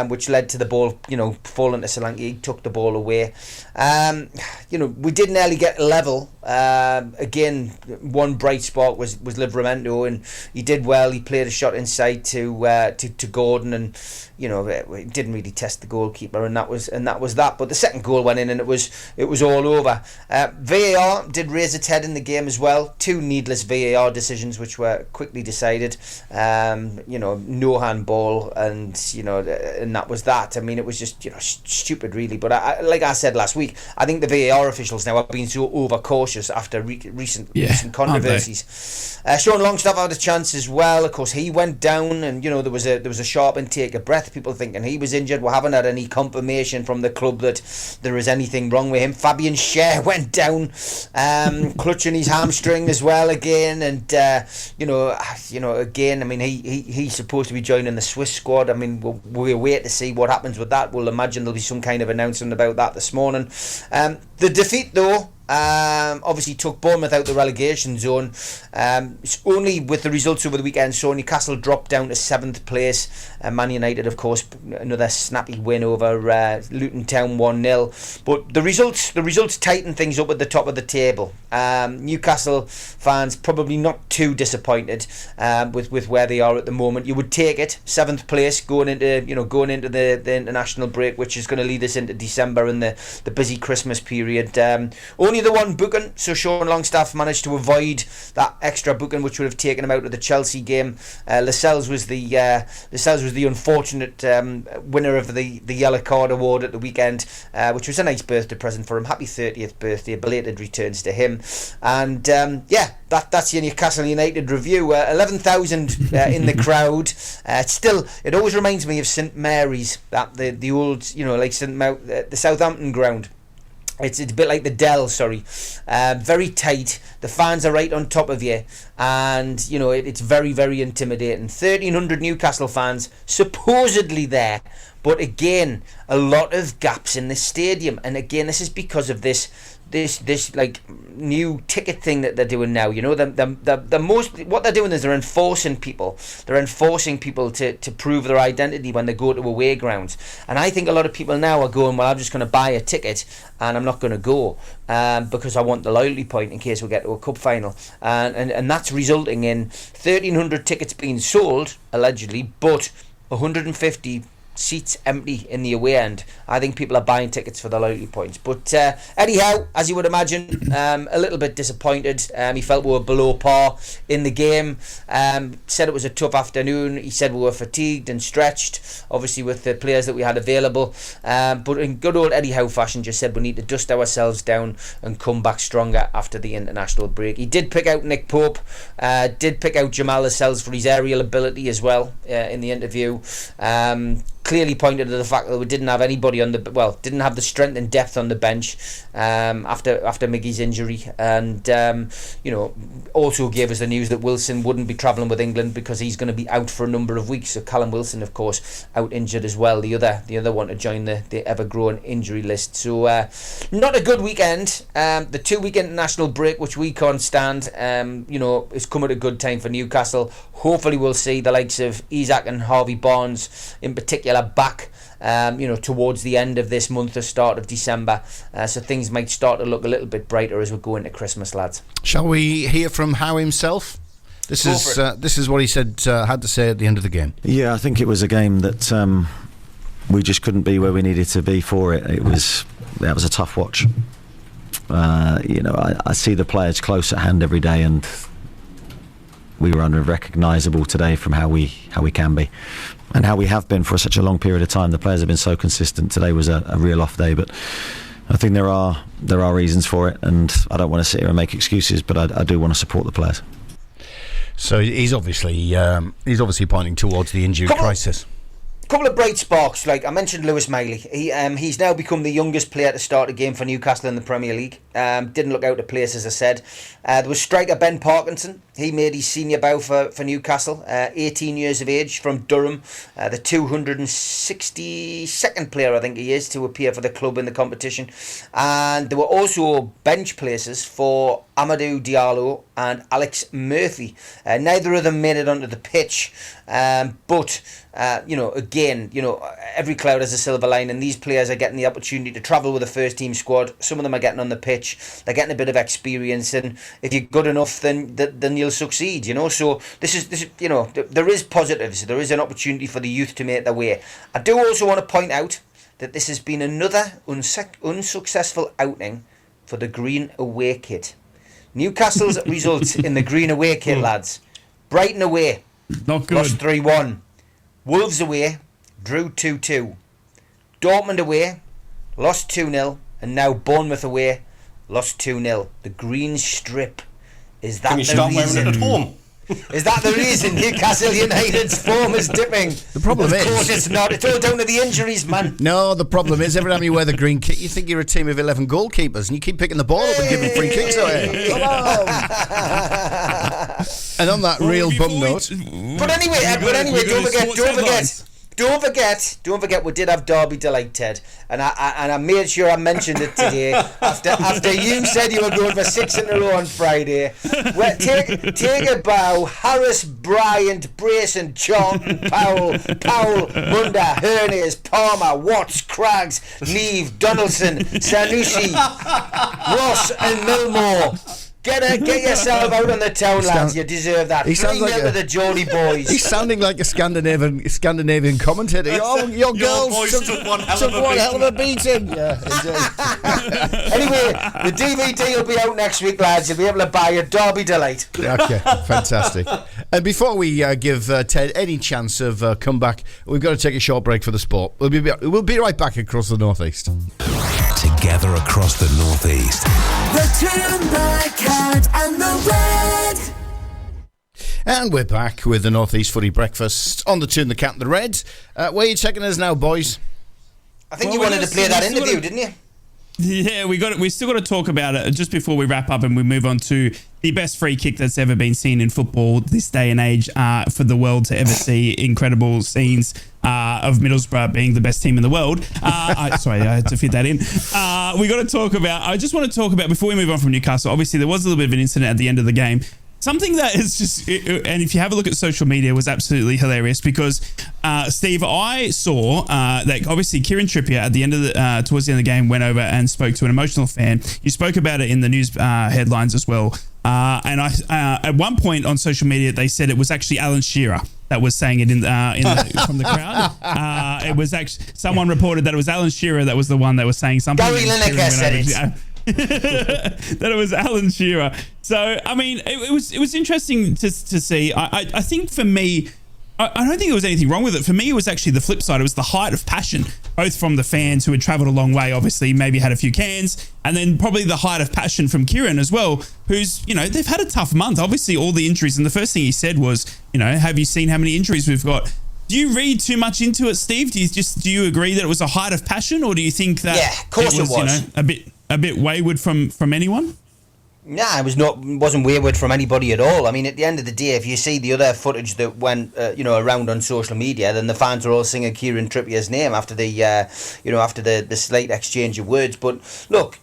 which led to the ball, falling to Solanke. He took the ball away. We did nearly get level. Again, one bright spot was Livramento, and he did well. He played a shot inside to Gordon, and it didn't really test the goalkeeper, and that was that. But the second goal went in, and it was all over. VAR did raise its head in the game as well. 2 needless VAR decisions which were quickly decided. No handball, and that was that. I mean, it was just stupid, really. But like I said last week, I think the VAR officials now have been so overcautious after recent controversies. Sean Longstaff had a chance as well. Of course, he went down, and there was a sharp intake of breath. People thinking he was injured. We haven't had any confirmation from the club that there is anything wrong with him. Fabian Schär went down, clutching his hamstring as well again, and again, I mean, he's supposed to be joining the Swiss squad. I mean, we'll wait to see what happens with that. We'll imagine there'll be some kind of announcement about that this morning. The defeat, though, obviously took Bournemouth out the relegation zone. It's only with the results over the weekend, so Newcastle dropped down to 7th place. Man United, of course, another snappy win over Luton Town 1-0. But the results tighten things up at the top of the table. Newcastle fans probably not too disappointed with where they are at the moment. You would take it, 7th place going into the international break, which is going to lead us into December and the busy Christmas period. Only the one booking, so Sean Longstaff managed to avoid that extra booking, which would have taken him out of the Chelsea game. Lascelles was the unfortunate winner of the yellow card award at the weekend, which was a nice birthday present for him. Happy 30th birthday, belated returns to him. And that's your Newcastle United review. 11,000 in the crowd. It always reminds me of St Mary's, that the old, like the Southampton ground. It's a bit like the Dell, very tight. The fans are right on top of you, and it's very, very intimidating. 1,300 Newcastle fans supposedly there, but again, a lot of gaps in the stadium, and again, this is because of this like new ticket thing that they're doing now. What they're doing is they're enforcing people to prove their identity when they go to away grounds. And I think a lot of people now are going, well, I'm just going to buy a ticket and I'm not going to go because I want the loyalty point in case we get to a cup final, and that's resulting in 1,300 tickets being sold allegedly, but 150 seats empty in the away end. I think people are buying tickets for the loyalty points. But anyhow, as you would imagine, a little bit disappointed. He felt we were below par in the game. Said it was a tough afternoon. He said we were fatigued and stretched, obviously with the players that we had available. But in good old Eddie Howe fashion, just said we need to dust ourselves down and come back stronger after the international break. He did pick out Nick Pope, did pick out Jamal Lascelles for his aerial ability as well in the interview. Clearly pointed to the fact that we didn't have anybody didn't have the strength and depth on the bench after Miggy's injury, and also gave us the news that Wilson wouldn't be travelling with England because he's going to be out for a number of weeks. So Callum Wilson, of course, out injured as well, the other one to join the ever-growing injury list. So not a good weekend. The 2-week international break, which we can't stand, is come at a good time for Newcastle. Hopefully we'll see the likes of Isak and Harvey Barnes in particular back towards the end of this month or start of December, so things might start to look a little bit brighter as we go into Christmas, lads. Shall we hear from Howe himself? This is what he said, had to say at the end of the game. Yeah, I think it was a game that we just couldn't be where we needed to be for it. That was a tough watch. I see the players close at hand every day, and we were unrecognisable today from how we can be and how we have been for such a long period of time. The players have been so consistent. Today was a real off day, but I think there are reasons for it, and I don't want to sit here and make excuses, but I do want to support the players. So he's obviously pointing towards the injury crisis. Couple of bright sparks, like I mentioned, Lewis Miley. He's now become the youngest player to start a game for Newcastle in the Premier League. Didn't look out of place, as I said. There was striker Ben Parkinson. He made his senior bow for Newcastle. 18 years of age, from Durham. The 262nd player, I think he is, to appear for the club in the competition. And there were also bench places for Amadou Diallo and Alex Murphy. Neither of them made it onto the pitch, but again, every cloud has a silver lining. These players are getting the opportunity to travel with the first team squad. Some of them are getting on the pitch. They're getting a bit of experience, and if you're good enough, then you'll succeed. So this is there is positives. There is an opportunity for the youth to make their way. I do also want to point out that this has been another unsuccessful outing for the Green away kit. Newcastle's results in the Green away kit, lads. Brighton away, not good. Lost 3-1. Wolves away, drew 2-2. Dortmund away, lost 2-0. And now Bournemouth away, lost 2-0. The Green strip. Is that Can you the start reason? wearing it at home? Is that the reason Newcastle United's form is dipping? The problem Of is... course it's not. It's all down to the injuries, man. No, the problem is every time you wear the green kit, you think you're a team of 11 goalkeepers, and you keep picking the ball up and giving free kicks away. Come on! And on that real bum note... But anyway, don't forget, we did have Derby Delight, Ted, and I made sure I mentioned it today after you said you were going for 6 in a row on Friday. Well, take a bow. Harris, Bryant, Brayson, Charlton, Powell, Munda, Hernes, Palmer, Watts, Craggs, Neve, Donaldson, Sanusi, Ross, and Milmore. Get yourself out on the town, lads. You deserve that. He sounds like the Geordie boys. He's sounding like a Scandinavian commentator. Your girls boys took one hell of a beating. Yeah, indeed. Anyway, the DVD will be out next week, lads. You'll be able to buy a Derby Delight. Okay, fantastic. And before we give Ted any chance of comeback, we've got to take a short break for the sport. We'll be right back across the northeast. Together across the northeast. The Toon, the Cat and the Red. And we're back with the Northeast Footy Breakfast on the Toon, the Cat and the Red. Where are you taking us now, boys? I think you wanted to play that interview, didn't you? Yeah, we still got to talk about it just before we wrap up and we move on to the best free kick that's ever been seen in football this day and age, for the world to ever see. Incredible scenes of Middlesbrough being the best team in the world. I had to fit that in. I just want to talk about, before we move on from Newcastle, obviously there was a little bit of an incident at the end of the game. Something that is just, and if you have a look at social media, was absolutely hilarious because, Steve, I saw that obviously Kieran Trippier at the end of towards the end of the game went over and spoke to an emotional fan. You spoke about it in the news headlines as well. And at one point on social media, they said it was actually Alan Shearer that was saying it from the crowd. It was actually, someone reported that it was Alan Shearer that was the one that was saying something. Gary Lineker said it. That it was Alan Shearer. So I mean, it was interesting to see. I think for me, I don't think there was anything wrong with it. For me, it was actually the flip side. It was the height of passion, both from the fans who had travelled a long way, obviously maybe had a few cans, and then probably the height of passion from Kieran as well, who's, they've had a tough month. Obviously, all the injuries, and the first thing he said was, have you seen how many injuries we've got? Do you read too much into it, Steve? Do you agree that it was a height of passion, or do you think that of course it was. A bit wayward from anyone? Nah, wasn't wayward from anybody at all. I mean, at the end of the day, if you see the other footage that went, around on social media, then the fans are all singing Kieran Trippier's name after the slight exchange of words. But look,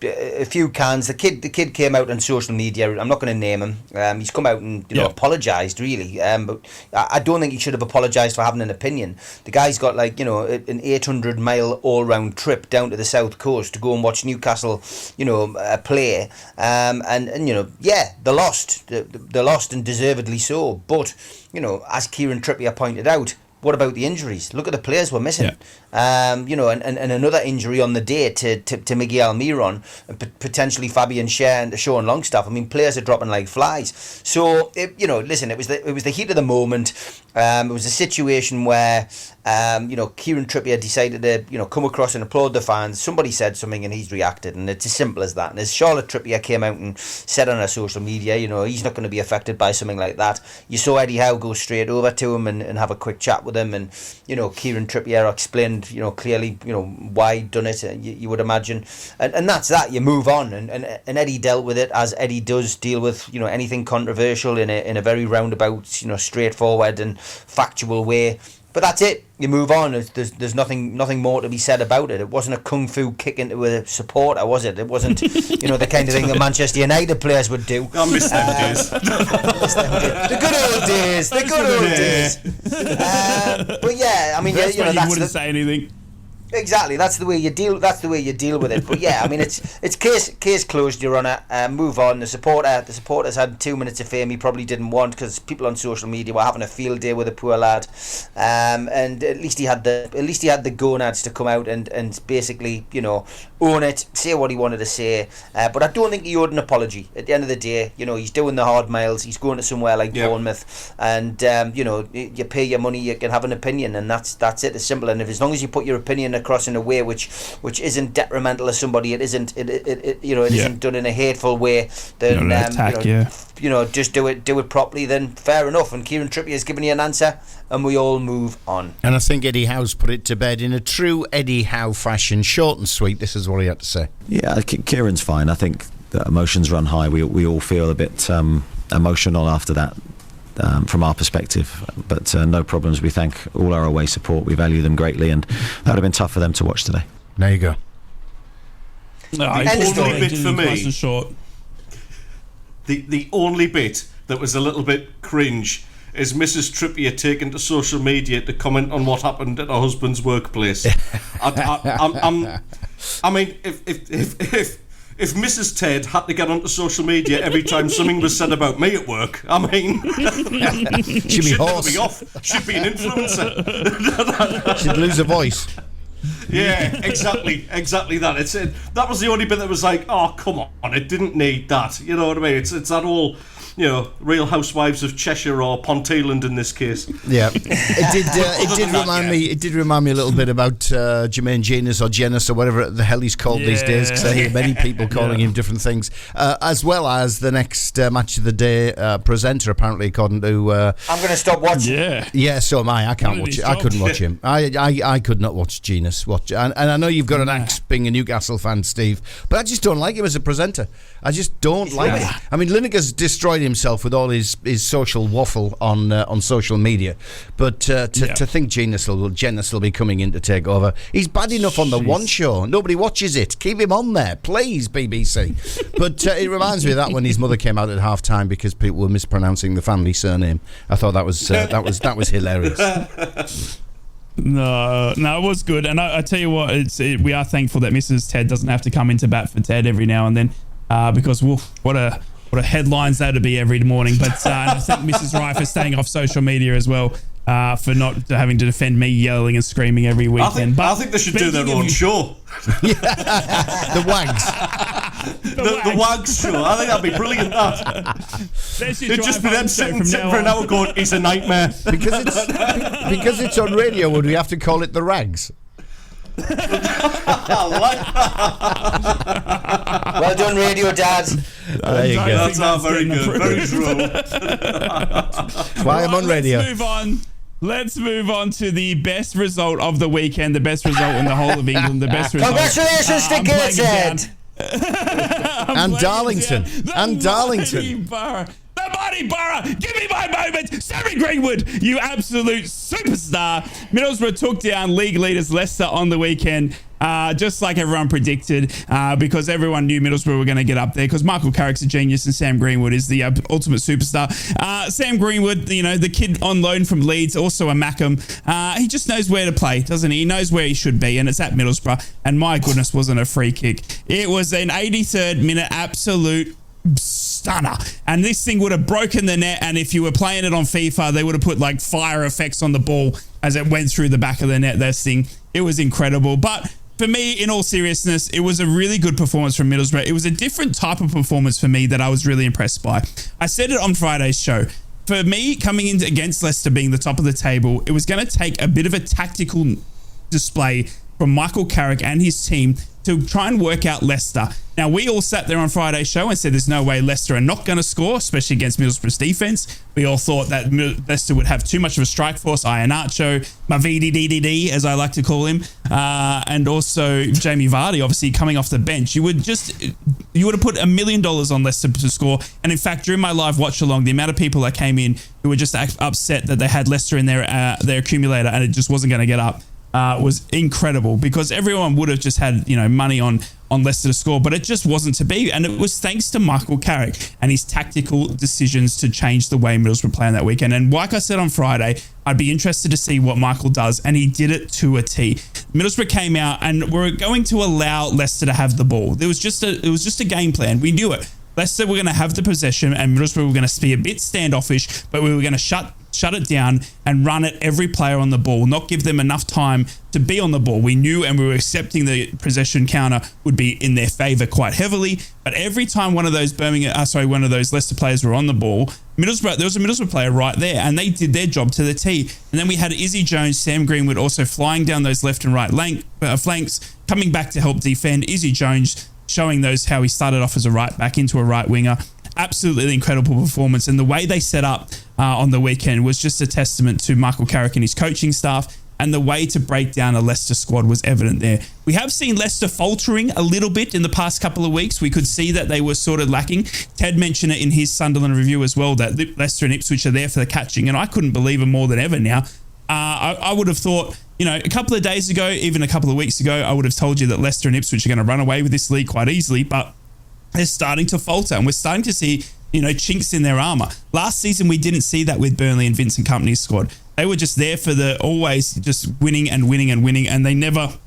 a few cans. The kid came out on social media. I'm not going to name him. He's come out and apologised really. But I don't think he should have apologised for having an opinion. The guy's got an 800-mile all-round trip down to the south coast to go and watch Newcastle, play. They lost. They lost, and deservedly so. But, as Kieran Trippier pointed out, what about the injuries? Look at the players we're missing. Yeah. And another injury on the day to Miguel Miron, and potentially Fabian Schär and Sean Longstaff. I mean, players are dropping like flies. So, listen, it was the heat of the moment. It was a situation where, Kieran Trippier decided to, come across and applaud the fans. Somebody said something and he's reacted, and it's as simple as that. And as Charlotte Trippier came out and said on her social media, he's not going to be affected by something like that. You saw Eddie Howe go straight over to him and have a quick chat with him, and Kieran Trippier explained, clearly, why he'd done it. You would imagine, and that's that. You move on, and Eddie dealt with it as Eddie does deal with anything controversial in a very roundabout, straightforward and factual way. But that's it. You move on. There's nothing more to be said about it. It wasn't a kung fu kick into a supporter, was it? It wasn't, the kind of thing that Manchester United players would do. I miss them days. The good old days. The good old days. But yeah, I mean, that's you wouldn't say anything. Exactly, that's the way you deal with it. But yeah, I mean, it's case closed, Your Honour. Move on. The supporters had 2 minutes of fame he probably didn't want, because people on social media were having a field day with the poor lad. And at least he had the gonads to come out and basically own it, say what he wanted to say. But I don't think he owed an apology. At the end of the day, he's doing the hard miles. He's going to somewhere like Bournemouth, and you pay your money, you can have an opinion, and that's it. It's simple. And as long as you put your opinion across in a way which isn't detrimental to somebody, it isn't isn't done in a hateful way, then just do it properly, then fair enough. And Kieran Trippier has given you an answer, and we all move on. And I think Eddie Howe's put it to bed in a true Eddie Howe fashion, short and sweet. This is what he had to say. Yeah, Kieran's fine. I think the emotions run high. We all feel a bit emotional after that. From our perspective, but no problems. We thank all our away support. We value them greatly, and that would have been tough for them to watch today. There you go. The only bit for me, the only bit that was a little bit cringe is Mrs. Trippier taking to social media to comment on what happened at her husband's workplace. I mean, if Mrs. Ted had to get onto social media every time something was said about me at work, I mean, she'd be hoarse. Be off. She'd be an influencer. She'd lose her voice. Yeah, exactly that. That was the only bit that was like, oh, come on, it didn't need that. You know what I mean? It's that whole, Real Housewives of Cheshire or Ponteland in this case. Yeah, it did remind me a little bit about Jermaine Genius or Genus or whatever the hell he's called these days, because I hear many people calling him different things, as well as the next match of the day presenter, apparently, according to I'm going to stop watching. Yeah, so am I. I can't watch it. I couldn't watch him. I could not watch Genius. And I know you've got an axe being a Newcastle fan, Steve, but I just don't like him as a presenter. I just don't like it. I mean, Lineker's destroyed himself with all his social waffle on social media, but to think Genus will be coming in to take over. He's bad enough on the one show. Nobody watches it. Keep him on there, please, BBC. But it reminds me of that when his mother came out at half time because people were mispronouncing the family surname. I thought that was hilarious. No, it was good, and I tell you what, we are thankful that Mrs. Ted doesn't have to come into bat for Ted every now and then, because what a headlines that would be every morning. But I thank Mrs. Rye for staying off social media as well, for not having to defend me yelling and screaming every weekend. I think they should do their own show. The Wags. The Wags show. I think that'd be brilliant. It'd just be them sitting for an hour going, he's a nightmare. Because it's on radio, would we have to call it the Rags? Well done, Radio Dad. There you go. That's very good. Very true. That's why I'm on radio. Let's move on to the best result of the weekend, the best result in the whole of England, the best result. Congratulations to Gateshead. And Darlington. And Darlington. The Mighty Borough, give me my moment. THAT Greenwood, you absolute superstar. Middlesbrough took down league leaders Leicester on the weekend, just like everyone predicted, because everyone knew Middlesbrough were going to get up there because Michael Carrick's a genius and Sam Greenwood is the ultimate superstar. Sam Greenwood, the kid on loan from Leeds, also a Mackem, he just knows where to play, doesn't he? He knows where he should be, and it's at Middlesbrough. And my goodness, wasn't a free kick. It was an 83rd minute absolute stunner, and this thing would have broken the net, and if you were playing it on FIFA they would have put like fire effects on the ball as it went through the back of the net. This thing, it was incredible. But for me, in all seriousness, it was a really good performance from Middlesbrough. It was a different type of performance for me that I was really impressed by. I said it on Friday's show. for me, coming in against Leicester being the top of the table, it was going to take a bit of a tactical display from Michael Carrick and his team to try and work out Leicester. Now, we all sat there on Friday's show and said there's no way Leicester are not going to score, especially against Middlesbrough's defence. We all thought that Leicester would have too much of a strike force. Iheanacho, Mavidi, as I like to call him, and also Jamie Vardy, obviously coming off the bench. You would have put $1 million on Leicester to score. And in fact, during my live watch along, the amount of people that came in who were just upset that they had Leicester in their accumulator and it just wasn't going to get up was incredible, because everyone would have just had money on Leicester to score, but it just wasn't to be. And it was thanks to Michael Carrick and his tactical decisions to change the way Middlesbrough play on that weekend. And like I said on Friday, I'd be interested to see what Michael does, and he did it to a T. Middlesbrough came out and were going to allow Leicester to have the ball. It was just a game plan. We knew it. Leicester were going to have the possession and Middlesbrough were going to be a bit standoffish, but we were going to shut it down and run at every player on the ball, not give them enough time to be on the ball. We knew and we were accepting the possession counter would be in their favour quite heavily, but every time one of those Leicester players were on the ball, there was a Middlesbrough player right there, and they did their job to the T. And then we had Izzy Jones, Sam Greenwood also flying down those left and right flanks, coming back to help defend. Izzy Jones showing how he started off as a right back into a right winger. Absolutely incredible performance, and the way they set up on the weekend was just a testament to Michael Carrick and his coaching staff, and the way to break down a Leicester squad was evident there. We have seen Leicester faltering a little bit in the past couple of weeks. We could see that they were sort of lacking. Ted mentioned it in his Sunderland review as well, that Leicester and Ipswich are there for the catching, and I couldn't believe it more than ever now. I would have thought, a couple of days ago, even a couple of weeks ago, I would have told you that Leicester and Ipswich are going to run away with this league quite easily, but they're starting to falter, and we're starting to see, chinks in their armour. Last season, we didn't see that with Burnley and Vincent Kompany's squad. They were just there for always just winning and winning and winning, and they never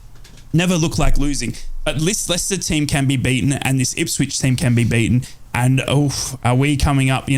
look like losing. But this Leicester team can be beaten, and this Ipswich team can be beaten. And are we coming up,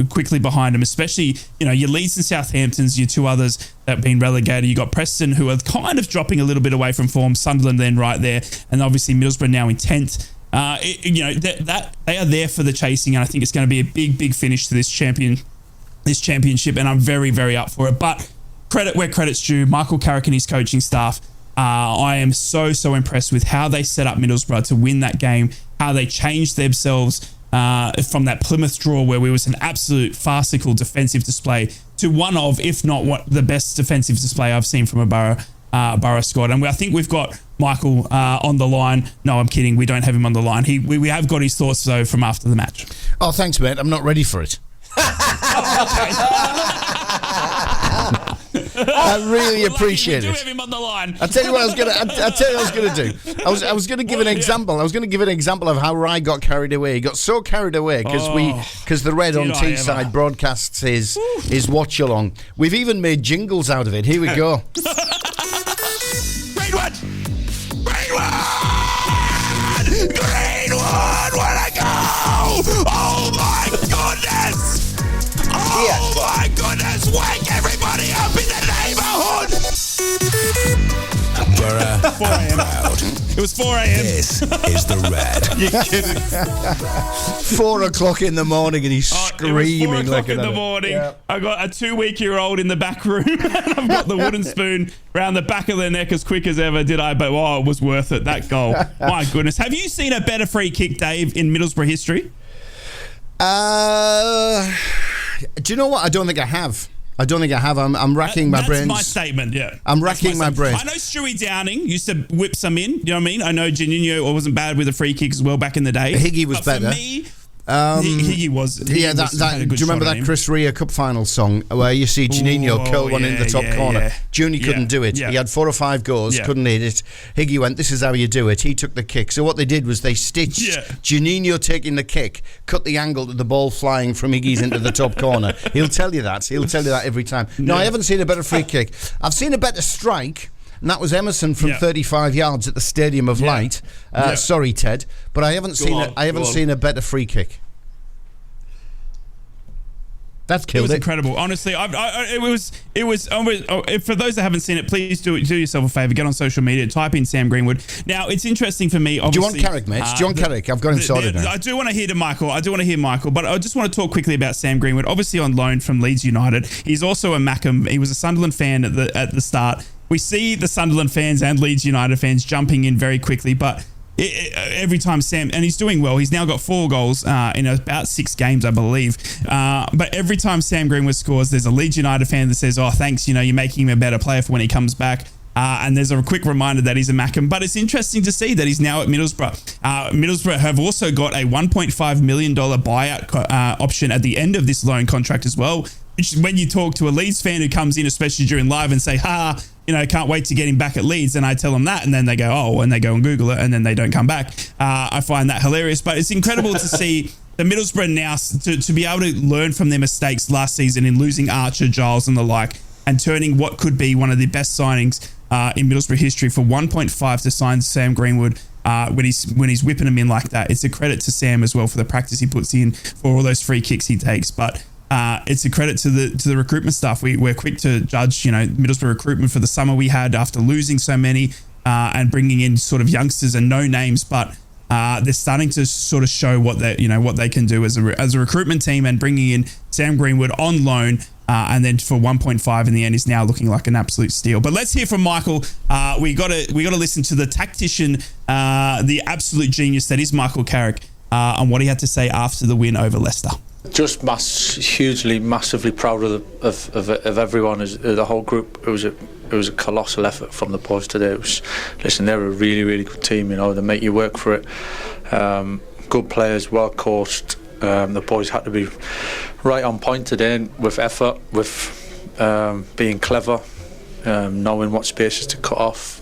quickly behind them? Especially, your Leeds and Southamptons, your two others that have been relegated. You got Preston, who are kind of dropping a little bit away from form. Sunderland then right there, and obviously Middlesbrough now in 10th. That they are there for the chasing, and I think it's going to be a big finish to this championship, and I'm very, very up for it. But credit where credit's due, Michael Carrick and his coaching staff. I am so impressed with how they set up Middlesbrough to win that game, how they changed themselves from that Plymouth draw where we was an absolute farcical defensive display to one of, if not the best defensive display I've seen from a Borough squad. And I think we've got Michael on the line. No, I'm kidding. We don't have him on the line. We have got his thoughts, though, from after the match. Oh, thanks, mate. I'm not ready for it. I really appreciate it. We do have him on the line. I'll tell you what I was going to do. I was going to give an example. I was going to give an example of how Rye got carried away. He got so carried away because the Red on Teesside broadcasts his watch along. We've even made jingles out of it. Here we go. Greenwood, where'd I go? Oh my goodness! Oh my goodness! Wake everybody up in the neighbourhood! Borough 4 a.m. proud. It was 4 a.m. This is the Red. You're kidding. 4 o'clock in the morning, and he's screaming it was 4 like o'clock in the morning. Yeah. I got a 2-week-old in the back room, and I've got the wooden spoon round the back of their neck as quick as ever did I. But it was worth it, that goal. My goodness. Have you seen a better free kick, Dave, in Middlesbrough history? Do you know what? I don't think I have. I'm racking my brains. That's my statement, yeah. I'm racking my brains. I know Stewie Downing used to whip some in, you know what I mean? I know Juninho wasn't bad with a free kick as well back in the day. Higgy was better. For me, Higgy was. Do you remember that Chris Rea Cup final song where you see Juninho curl one in the top corner? Yeah. Junie couldn't do it. Yeah. He had 4 or 5 goals, couldn't hit it. Higgy went, this is how you do it. He took the kick. So what they did was they stitched Juninho taking the kick, cut the angle to the ball flying from Higgy's into the top corner. He'll tell you that. Every time. No, I haven't seen a better free kick. I've seen a better strike. And that was Emerson from 35 yards at the Stadium of Light. Sorry, Ted, but I haven't seen a better free kick. That's killed it. Was it. Incredible. Honestly, it was. For those that haven't seen it, please do yourself a favour. Get on social media, type in Sam Greenwood. Now, it's interesting for me. Obviously, do you want Carrick, mate? Do you want Carrick? I've got him sorted now. I do want to hear Michael, but I just want to talk quickly about Sam Greenwood. Obviously, on loan from Leeds United, he's also a Mackem. He was a Sunderland fan at the start. We see the Sunderland fans and Leeds United fans jumping in very quickly, but every time Sam, and he's doing well, he's now got 4 goals in about 6 games, I believe. But every time Sam Greenwood scores, there's a Leeds United fan that says, "Oh, thanks, you're making him a better player for when he comes back." And there's a quick reminder that he's a Mackem. But it's interesting to see that he's now at Middlesbrough. Middlesbrough have also got a $1.5 million buyout option at the end of this loan contract as well. Which, when you talk to a Leeds fan who comes in, especially during live, and say, can't wait to get him back at Leeds, and I tell them that, and then they go, oh, and they go and Google it, and then they don't come back. I find that hilarious, but it's incredible to see the Middlesbrough now to be able to learn from their mistakes last season in losing Archer, Giles, and the like, and turning what could be one of the best signings in Middlesbrough history for 1.5 to sign Sam Greenwood. When he's whipping them in like that, it's a credit to Sam as well for the practice he puts in, for all those free kicks he takes, but it's a credit to the recruitment staff. We're quick to judge, Middlesbrough recruitment for the summer we had after losing so many and bringing in sort of youngsters and no names, but they're starting to sort of show what they can do as a recruitment team, and bringing in Sam Greenwood on loan and then for 1.5 in the end is now looking like an absolute steal. But let's hear from Michael. We got to listen to the tactician, the absolute genius that is Michael Carrick, on what he had to say after the win over Leicester. Just hugely, massively proud of everyone, the whole group. It was a colossal effort from the boys today. They're a really, really good team. They make you work for it. Good players, well coached. The boys had to be right on point today with effort, with being clever, knowing what spaces to cut off.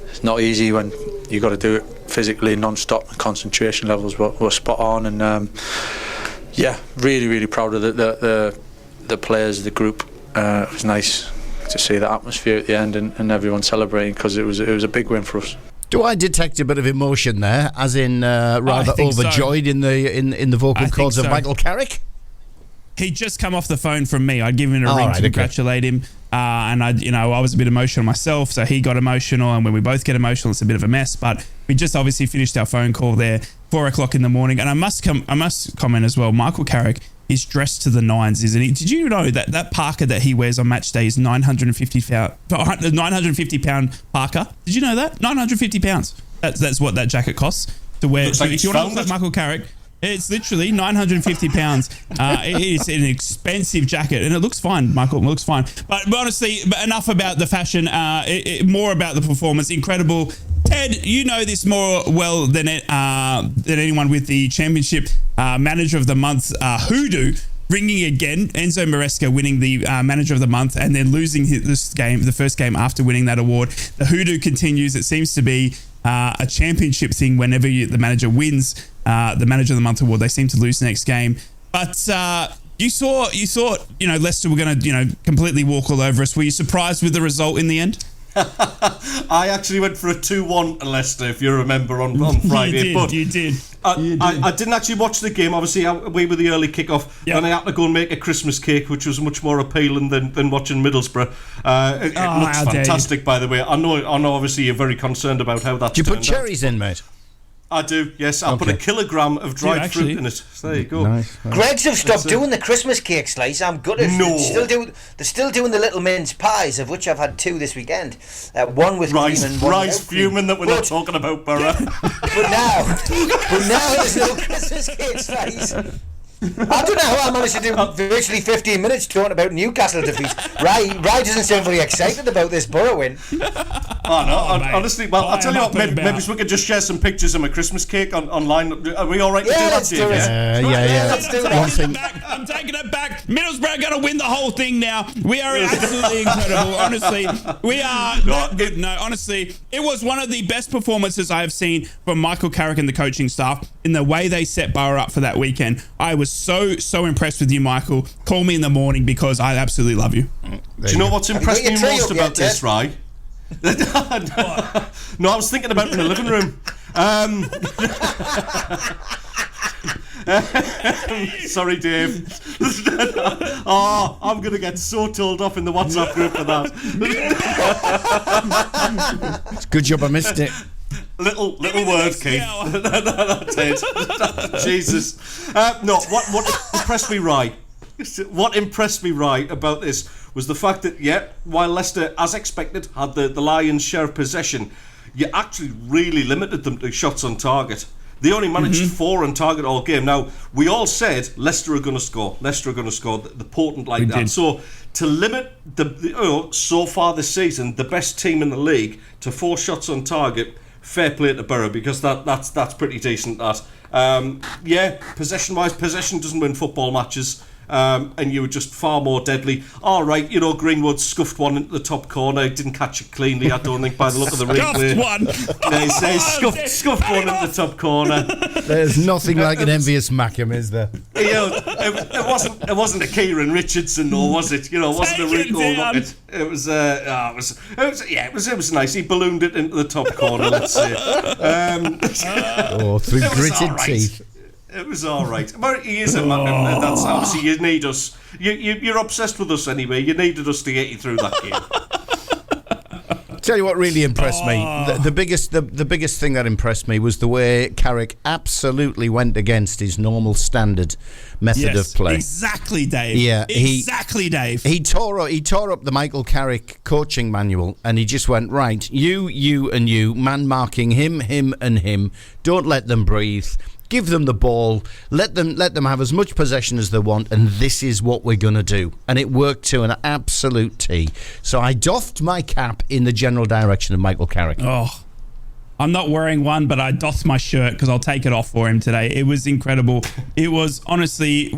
It's not easy when you got to do it physically, non-stop. Concentration levels were spot on, and really, really proud of the players, the group. It was nice to see the atmosphere at the end and everyone celebrating, because it was a big win for us. Do I detect a bit of emotion there, as in rather overjoyed in the vocal cords of Michael Carrick? He'd just come off the phone from me. I'd given him a ring to congratulate him, and I was a bit emotional myself, so he got emotional, and when we both get emotional, it's a bit of a mess. But we just obviously finished our phone call there, 4:00 in the morning, and I must comment as well. Michael Carrick is dressed to the nines, isn't he? Did you know that parka that he wears on match day is 950 pound parka? Did you know that? 950 pounds. That's what that jacket costs to wear. So if you want to look like Michael Carrick, it's literally 950 pounds. It is an expensive jacket, and it looks fine, Michael. It looks fine. But honestly, enough about the fashion. More about the performance. Incredible. Ted, you know this more well than anyone with the Championship Manager of the Month hoodoo ringing again. Enzo Maresca winning the Manager of the Month and then losing the first game after winning that award. The hoodoo continues. It seems to be a championship thing. Whenever the manager wins the Manager of the Month award, they seem to lose the next game. But you thought Leicester were going to completely walk all over us. Were you surprised with the result in the end? I actually went for a 2-1 Leicester, if you remember, on Friday. You did. I didn't actually watch the game. Obviously, we were the early kick-off, and I had to go and make a Christmas cake, which was much more appealing than watching Middlesbrough. It looks fantastic, by the way. I know. Obviously, you're very concerned about how that's. Do you put cherries in, mate? I do, yes. I put a kilogram of dried fruit in it. So there you go. Nice. Greggs have stopped doing the Christmas cake slice. I'm gutted. No. They're still doing the little mince pies, of which I've had 2 this weekend. One with cream and one Rice without cream. fuming that we're not talking about, Borough. But now there's no Christmas cake slice. I don't know how I managed to do virtually 15 minutes talking about Newcastle defeat. Rai doesn't sound very excited about this Borough win. Honestly, well, I'll tell you what, maybe we could just share some pictures of my Christmas cake online. Are we all right to do that, Dave? Yeah. Let's do that. I'm taking it back. Middlesbrough going to win the whole thing now. We are absolutely incredible. Honestly, we are. Honestly, it was one of the best performances I have seen from Michael Carrick and the coaching staff in the way they set Borough up for that weekend. I was so impressed with you, Michael. Call me in the morning because I absolutely love you. Do you know what's impressed me most about this, Rai? No, I was thinking about it in the living room. Sorry, Dave. Oh, I'm going to get so told off in the WhatsApp group for that. It's good job I missed it. Little word, Keith. That's it. Jesus. No, what impressed me right? What impressed me right about this was the fact that, while Leicester, as expected, had the lion's share of possession, you actually really limited them to shots on target. They only managed 4 on target all game. Now, we all said Leicester are going to score. Leicester are going to score. The potent like that. So, to limit so far this season, the best team in the league to 4 shots on target, fair play to Borough, because that's pretty decent. Possession-wise, possession doesn't win football matches. And you were just far more deadly. All right, Greenwood scuffed one into the top corner. Didn't catch it cleanly, I don't think, by the look of the replay. Scuffed one into the top corner. There's nothing like an envious Mackem, is there? It wasn't a Kieran Richardson, or was it? It wasn't a Rico Lockett. It was nice. He ballooned it into the top corner. Let's say. Through gritted teeth. It was all right. But he is a man, and that's obviously you need us. You're obsessed with us anyway. You needed us to get you through that game. Tell you what really impressed me. The biggest thing that impressed me was the way Carrick absolutely went against his normal standard method of play. Exactly, Dave. Yeah, Dave. He tore up the Michael Carrick coaching manual, and he just went, right, you and you, man marking him, and him. Don't let them breathe. Give them the ball, let them have as much possession as they want, and this is what we're going to do. And it worked to an absolute T. So I doffed my cap in the general direction of Michael Carrick. Oh, I'm not wearing one, but I doffed my shirt because I'll take it off for him today. It was incredible. It was honestly,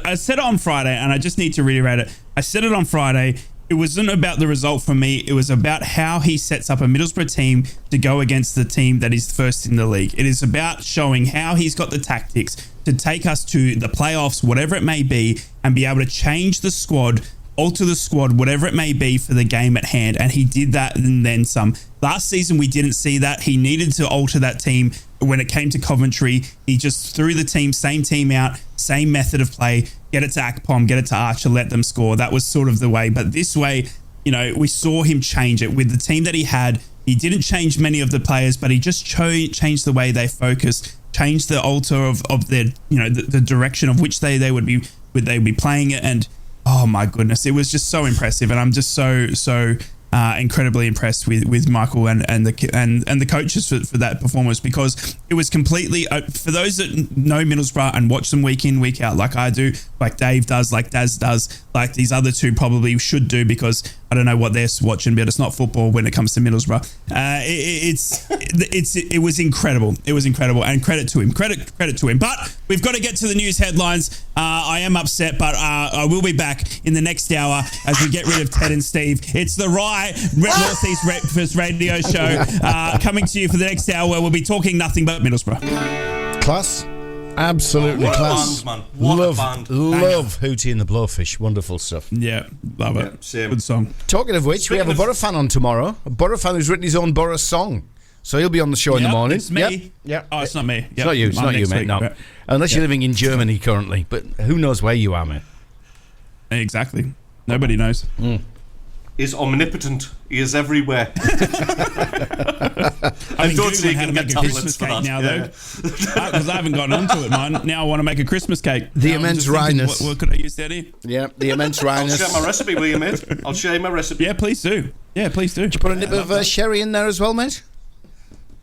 I said it on Friday, and I just need to reiterate it. I said it on Friday. It wasn't about the result for me. It was about how he sets up a Middlesbrough team to go against the team that is first in the league. It is about showing how he's got the tactics to take us to the playoffs, whatever it may be, and be able to change the squad, alter the squad, whatever it may be for the game at hand. And he did that and then some. Last season, we didn't see that. He needed to alter that team. When it came to Coventry, he just threw the same team out, same method of play, get it to Akpom, get it to Archer, let them score. That was sort of the way. But this way, we saw him change it with the team that he had. He didn't change many of the players, but he just changed the way they focus, changed the alter of their, the direction of which they would be playing it. And oh my goodness, it was just so impressive. And I'm just so incredibly impressed with Michael and the coaches for that performance, because it was completely for those that know Middlesbrough and watch them week in, week out, like I do, like Dave does, like Daz does, like these other two probably should do, because I don't know what they're watching, but it's not football when it comes to Middlesbrough. It was incredible. It was incredible, and credit to him. Credit to him. But we've got to get to the news headlines. I am upset, but I will be back in the next hour as we get rid of Ted and Steve. It's the Rye Northeast Breakfast Radio Show coming to you for the next hour, where we'll be talking nothing but Middlesbrough. Class. Absolutely class. Band, man. Love Hootie and the Blowfish. Wonderful stuff. Yeah, love it. Yeah, same. Good song. Talking of which, we have a Borough fan on tomorrow. A Borough fan who's written his own Borough song. So he'll be on the show in the morning. It's me. Yep. Yeah. Oh, it's not me. It's not you. It's not you, mate. No. Right. Unless you're living in Germany currently. But who knows where you are, mate? Exactly. Nobody knows. Is omnipotent. He is everywhere. I don't see how to make a Christmas cake now, though, because I haven't gotten onto it, man. Now I want to make a Christmas cake. The immense wryness. What could I use, Daddy? Yeah, the immense wryness. I'll share my recipe with you, mate. I'll share my recipe. Yeah, please do. Did you put a nip of sherry in there as well, mate?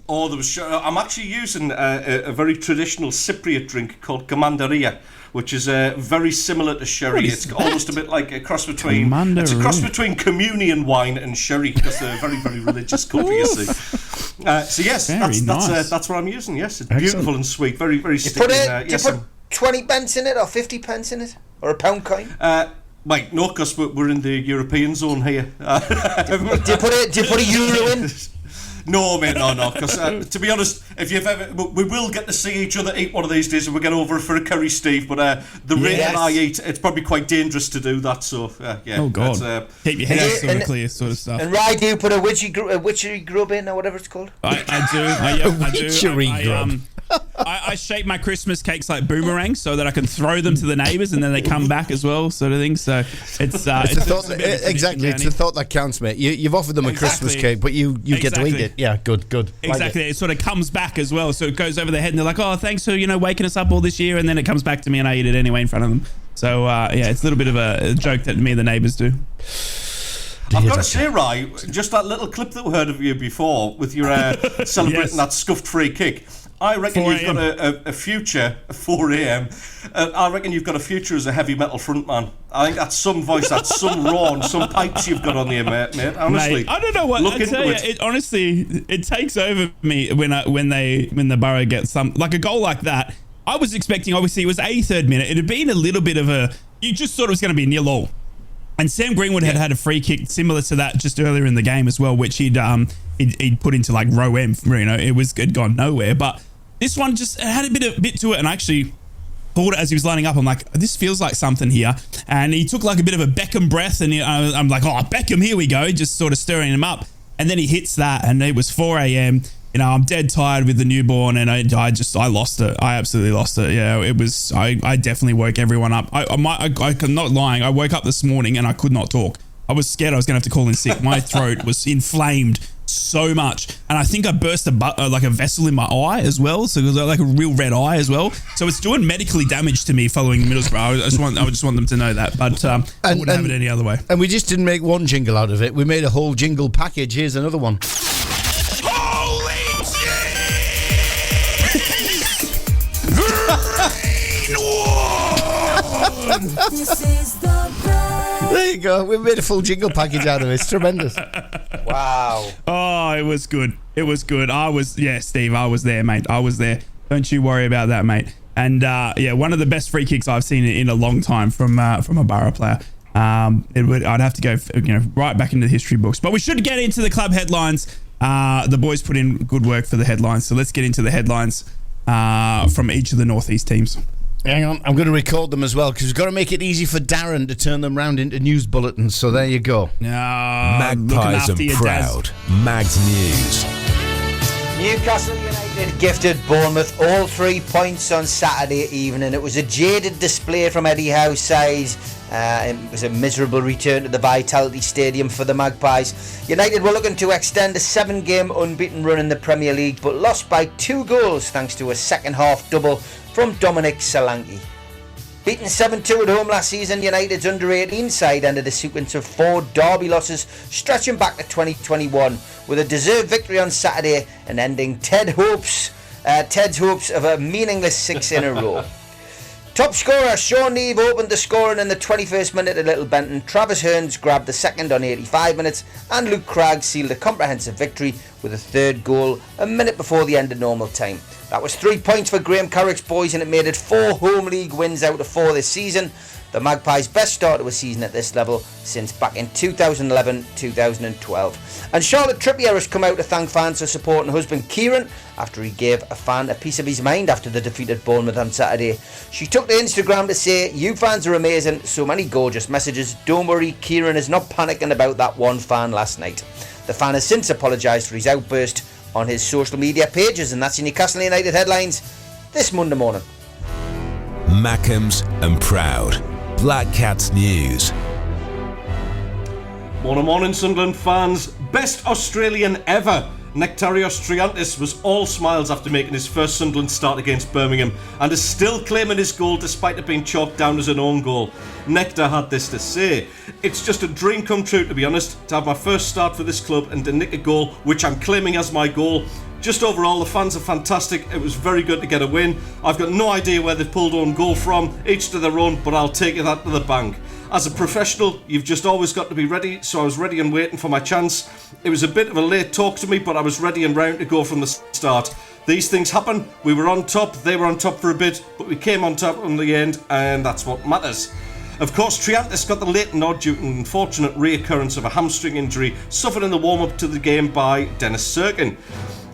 Oh, there was. I'm actually using a very traditional Cypriot drink called Commanderia, which is very similar to sherry. It's almost a bit like a cross between. It's a cross between communion wine and sherry, because they're a very, very religious country, you see. So yes, that's what I'm using. Yes, it's beautiful and sweet. Very, very sticky. Do you put 20 pence in it, or 50 pence in it, or a pound coin? Wait, no, because we're in the European zone here. Do you put a euro in? No, mate, no. Because to be honest, if you've ever, we will get to see each other eat one of these days, and we'll get over for a curry, Steve. But the rate that I eat, it's probably quite dangerous to do that. So yeah. Oh God, keep your hands sort of clear, sort of stuff. And Rye, do you put a witchery grub in, or whatever it's called? I do. I do. Witchery grub. I shape my Christmas cakes like boomerangs so that I can throw them to the neighbours and then they come back as well, sort of thing. So it's a thought. Exactly, it's the thought that counts, mate. You've offered them a Christmas cake, but you get to eat it. Yeah, good. Exactly, it sort of comes back as well. So it goes over their head and they're like, "Oh, thanks for waking us up all this year," and then it comes back to me and I eat it anyway in front of them. So it's a little bit of a joke that me and the neighbours do. I've got to say, Rai, just that little clip that we heard of you before with your celebrating that scuffed free kick. I reckon you've got a future at 4 a.m. I reckon you've got a future as a heavy metal frontman. I think that's some voice, that's some raw and some pipes you've got on there, mate. Honestly, mate, I don't know what. I tell you, it honestly, it takes over me when the Borough gets like a goal like that. I was expecting, obviously, it was 83rd minute. It had been a little bit of you just thought it was going to be 0-0. And Sam Greenwood had a free kick similar to that just earlier in the game as well, which he'd put into like row M. It gone nowhere. But this one just had a bit to it, and I actually thought it as he was lining up. I'm like, this feels like something here. And he took like a bit of a Beckham breath, and I'm like, oh, Beckham, here we go, just sort of stirring him up. And then he hits that, and it was 4 a.m. I'm dead tired with the newborn, and I lost it. I absolutely lost it. Yeah, it was. I definitely woke everyone up. I'm not lying. I woke up this morning and I could not talk. I was scared I was going to have to call in sick. My throat was inflamed so much, and I think I burst a vessel in my eye as well. So it was like a real red eye as well. So it's doing medically damage to me following Middlesbrough. I just want them to know that, but I wouldn't have it any other way. And we just didn't make one jingle out of it. We made a whole jingle package. Here's another one. There you go. We made a full jingle package out of it. It's tremendous. Wow. Oh, it was good. Steve, I was there, mate. I was there. Don't you worry about that, mate. And one of the best free kicks I've seen in a long time from a Borough player. I'd have to go, right back into the history books. But we should get into the club headlines. The boys put in good work for the headlines, so let's get into the headlines from each of the Northeast teams. Hang on, I'm going to record them as well because we've got to make it easy for Darren to turn them round into news bulletins. So there you go. Magpies and proud. Mags News. Newcastle United gifted Bournemouth all 3 points on Saturday evening. It was a jaded display from Eddie Howe's side. It was a miserable return to the Vitality Stadium for the Magpies. United were looking to extend a 7-game unbeaten run in the Premier League, but lost by 2 goals thanks to a second-half double from Dominic Solanke. Beaten 7-2 at home last season, United's under-18 side ended a sequence of 4 derby losses, stretching back to 2021, with a deserved victory on Saturday and ending Ted's hopes of a meaningless 6 in a row. Top scorer Sean Neave opened the scoring in the 21st minute at Little Benton. Travis Hearns grabbed the second on 85 minutes, and Luke Cragg sealed a comprehensive victory with a third goal a minute before the end of normal time. That was 3 points for Graham Carrick's boys, and it made it 4 home league wins out of 4 this season. The Magpies' best start to a season at this level since back in 2011-2012. And Charlotte Trippier has come out to thank fans for supporting husband Kieran after he gave a fan a piece of his mind after the defeated Bournemouth on Saturday. She took to Instagram to say, "You fans are amazing, so many gorgeous messages. Don't worry, Kieran is not panicking about that one fan last night." The fan has since apologised for his outburst on his social media pages, and that's your Newcastle United headlines this Monday morning. Mackem's and proud. Black Cats News. Morning, Sunderland fans. Best Australian ever. Nectarios Triantis was all smiles after making his first Sunderland start against Birmingham and is still claiming his goal despite it being chalked down as an own goal. Nectar had this to say: "It's just a dream come true, to be honest, to have my first start for this club and to nick a goal, which I'm claiming as my goal. Just overall, the fans are fantastic. It was very good to get a win. I've got no idea where they've pulled own goal from, each to their own, but I'll take that to the bank. As a professional, you've just always got to be ready, so I was ready and waiting for my chance. It was a bit of a late talk to me, but I was ready and round to go from the start. These things happen. We were on top, they were on top for a bit, but we came on top in the end, and that's what matters." Of course, Triantis got the late nod due to an unfortunate reoccurrence of a hamstring injury suffered in the warm-up to the game by Dennis Serkin.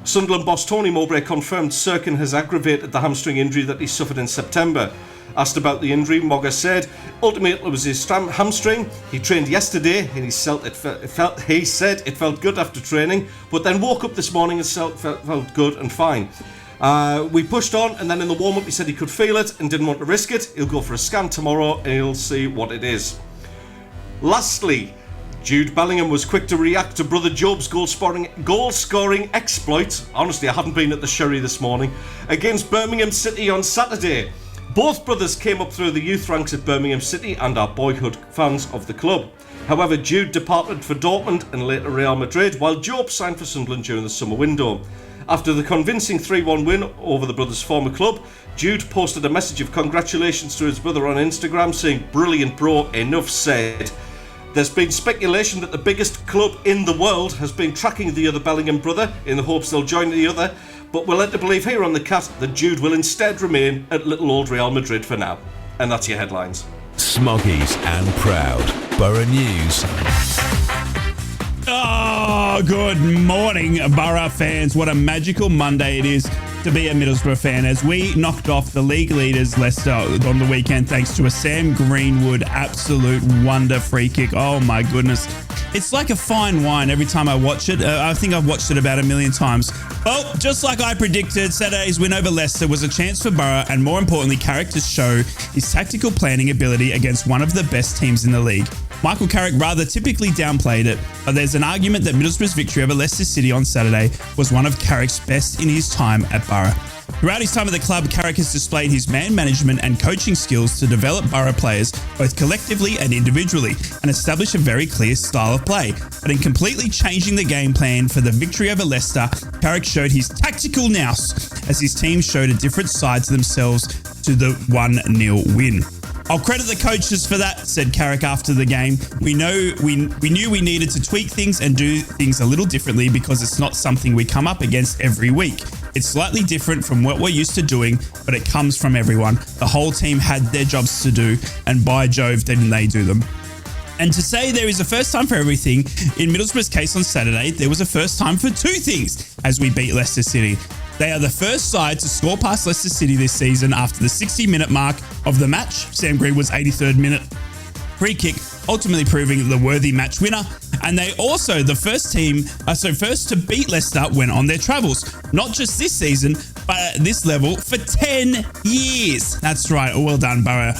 Sunderland boss Tony Mowbray confirmed Serkin has aggravated the hamstring injury that he suffered in September. Asked about the injury, Mogger said, "Ultimately it was his hamstring. He trained yesterday and he said it felt good after training, but then woke up this morning and felt good and fine. We pushed on, and then in the warm-up he said he could feel it and didn't want to risk it. He'll go for a scan tomorrow and he'll see what it is. Lastly, Jude Bellingham was quick to react to brother Job's goal-scoring exploit. Honestly, I hadn't been at the Sherry this morning. Against Birmingham City on Saturday. Both brothers came up through the youth ranks at Birmingham City and are boyhood fans of the club. However, Jude departed for Dortmund and later Real Madrid, while Job signed for Sunderland during the summer window. After the convincing 3-1 win over the brothers' former club, Jude posted a message of congratulations to his brother on Instagram saying, "Brilliant bro, enough said." There's been speculation that the biggest club in the world has been tracking the other Bellingham brother in the hopes they'll join the other, but we're led to believe here on the Cat that Jude will instead remain at little old Real Madrid for now. And that's your headlines. Smoggies and Proud. Borough News. Oh, good morning, Borough fans. What a magical Monday it is to be a Middlesbrough fan as we knocked off the league leaders Leicester on the weekend thanks to a Sam Greenwood absolute wonder free kick. Oh my goodness. It's like a fine wine every time I watch it. I think I've watched it about 1 million times. Well, just like I predicted, Saturday's win over Leicester was a chance for Borough and more importantly, Carrick to show his tactical planning ability against one of the best teams in the league. Michael Carrick rather typically downplayed it, but there's an argument that Middlesbrough's victory over Leicester City on Saturday was one of Carrick's best in his time at Borough. Throughout his time at the club, Carrick has displayed his man management and coaching skills to develop Borough players both collectively and individually and establish a very clear style of play. But in completely changing the game plan for the victory over Leicester, Carrick showed his tactical nous as his team showed a different side to themselves to the 1-0 win. "I'll credit the coaches for that," said Carrick after the game. We knew we needed to tweak things and do things a little differently because it's not something we come up against every week. It's slightly different from what we're used to doing, but it comes from everyone. The whole team had their jobs to do, and by Jove, didn't they do them. And to say there is a first time for everything, in Middlesbrough's case on Saturday, there was a first time for two things as we beat Leicester City. They are the first side to score past Leicester City this season after the 60-minute mark of the match, Sam Greenwood's 83rd minute free kick, ultimately proving the worthy match winner. And they also the first to beat Leicester when on their travels. Not just this season, but at this level for 10 years. That's right. Well done, Borough.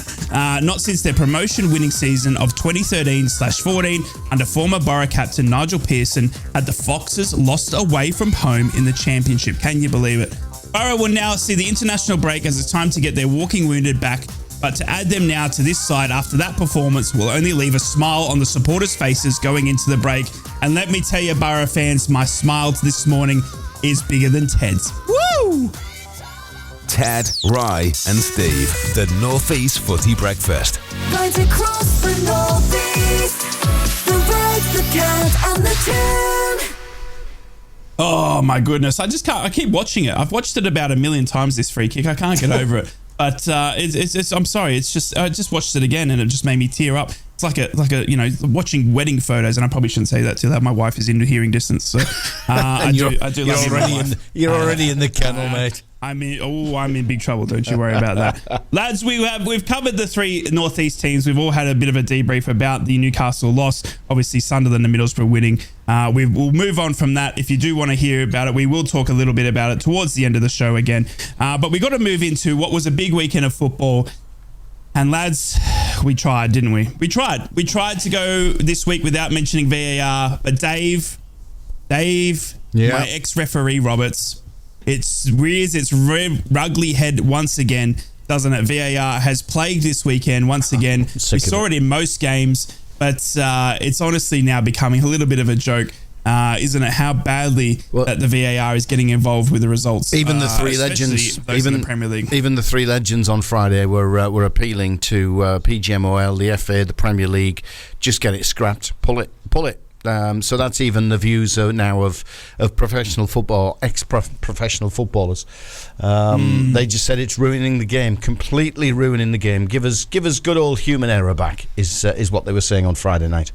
Not since their promotion-winning season of 2013/14 under former Borough captain Nigel Pearson had the Foxes lost away from home in the championship. Can you believe it? Borough will now see the international break as it's time to get their walking wounded back. But to add them now to this side after that performance will only leave a smile on the supporters' faces going into the break. And let me tell you, Borough fans, my smile this morning is bigger than Ted's. Woo! Ted, Rye and Steve, the North East Footy Breakfast. Right across the northeast, the Red, the Cat and the Tune. Oh my goodness, I keep watching it. I've watched it about 1 million times, this free kick. I can't get over it. But it's I'm sorry. It's just I just watched it again and it just made me tear up. It's like a watching wedding photos, and I probably shouldn't say that too loud. My wife is in hearing distance, so I do love my wife. You're already in the kennel, mate. I'm in big trouble. Don't you worry about that, lads. We've covered the three Northeast teams. We've all had a bit of a debrief about the Newcastle loss. Obviously, Sunderland and Middlesbrough winning. We'll move on from that. If you do want to hear about it, we will talk a little bit about it towards the end of the show again. But we got to move into what was a big weekend of football. And lads, we tried, didn't we? We tried. We tried to go this week without mentioning VAR, but Dave, my ex-referee Roberts. It rears its ugly head once again, doesn't it? VAR has plagued this weekend once again. We saw it in most games, but it's honestly now becoming a little bit of a joke, isn't it? How badly that the VAR is getting involved with the results. Even the three legends, even in the Premier League. Even the three legends on Friday were appealing to PGMOL, the FA, the Premier League. Just get it scrapped, pull it. So that's even the views now of professional football, ex-professional footballers. They just said it's ruining the game, completely ruining the game. Give us good old human error back is what they were saying on Friday night.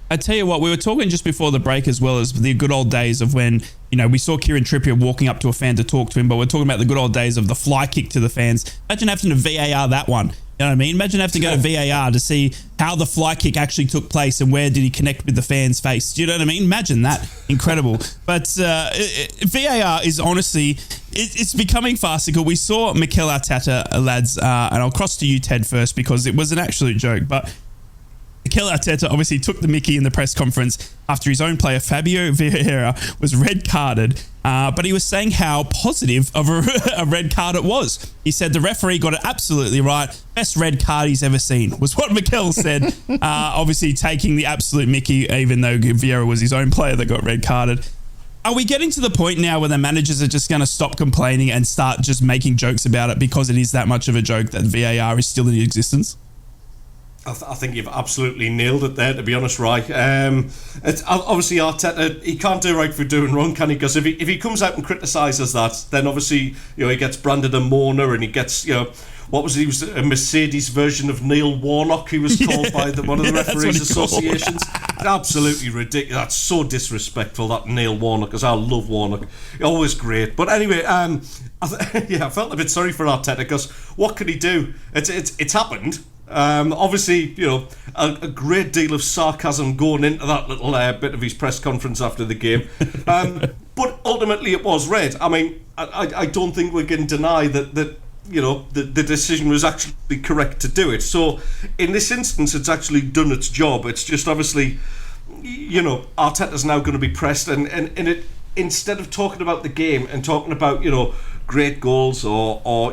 I tell you what, we were talking just before the break as well as the good old days of when, we saw Kieran Trippier walking up to a fan to talk to him, but we're talking about the good old days of the fly kick to the fans. Imagine having to VAR that one. You know what I mean? Imagine having to go to VAR to see how the fly kick actually took place and where did he connect with the fan's face. Do you know what I mean? Imagine that. Incredible. But VAR is honestly, it's becoming farcical. We saw Mikel Arteta, lads, and I'll cross to you, Ted, first, because it was an absolute joke, but Mikel Arteta obviously took the mickey in the press conference after his own player, Fabio Vieira, was red carded, but he was saying how positive of a red card it was. He said the referee got it absolutely right. Best red card he's ever seen, was what Mikel said. Obviously taking the absolute mickey, even though Vieira was his own player that got red carded. Are we getting to the point now where the managers are just going to stop complaining and start just making jokes about it because it is that much of a joke that VAR is still in existence? I think you've absolutely nailed it there, to be honest, Rye. It's obviously Arteta, he can't do right for doing wrong, can he? Because if he comes out and criticises that, then obviously, he gets branded a moaner, and he gets, he was a Mercedes version of Neil Warnock, he was called by one of the referees associations. Absolutely ridiculous. That's so disrespectful, that Neil Warnock, because I love Warnock. Always great. But anyway, I felt a bit sorry for Arteta, because what could he do? It's happened. Obviously, a great deal of sarcasm going into that little bit of his press conference after the game. But ultimately it was red. I mean, I don't think we can deny that the decision was actually correct to do it. So in this instance, it's actually done its job. It's just obviously, Arteta's now going to be pressed, and it, instead of talking about the game and talking about, great goals or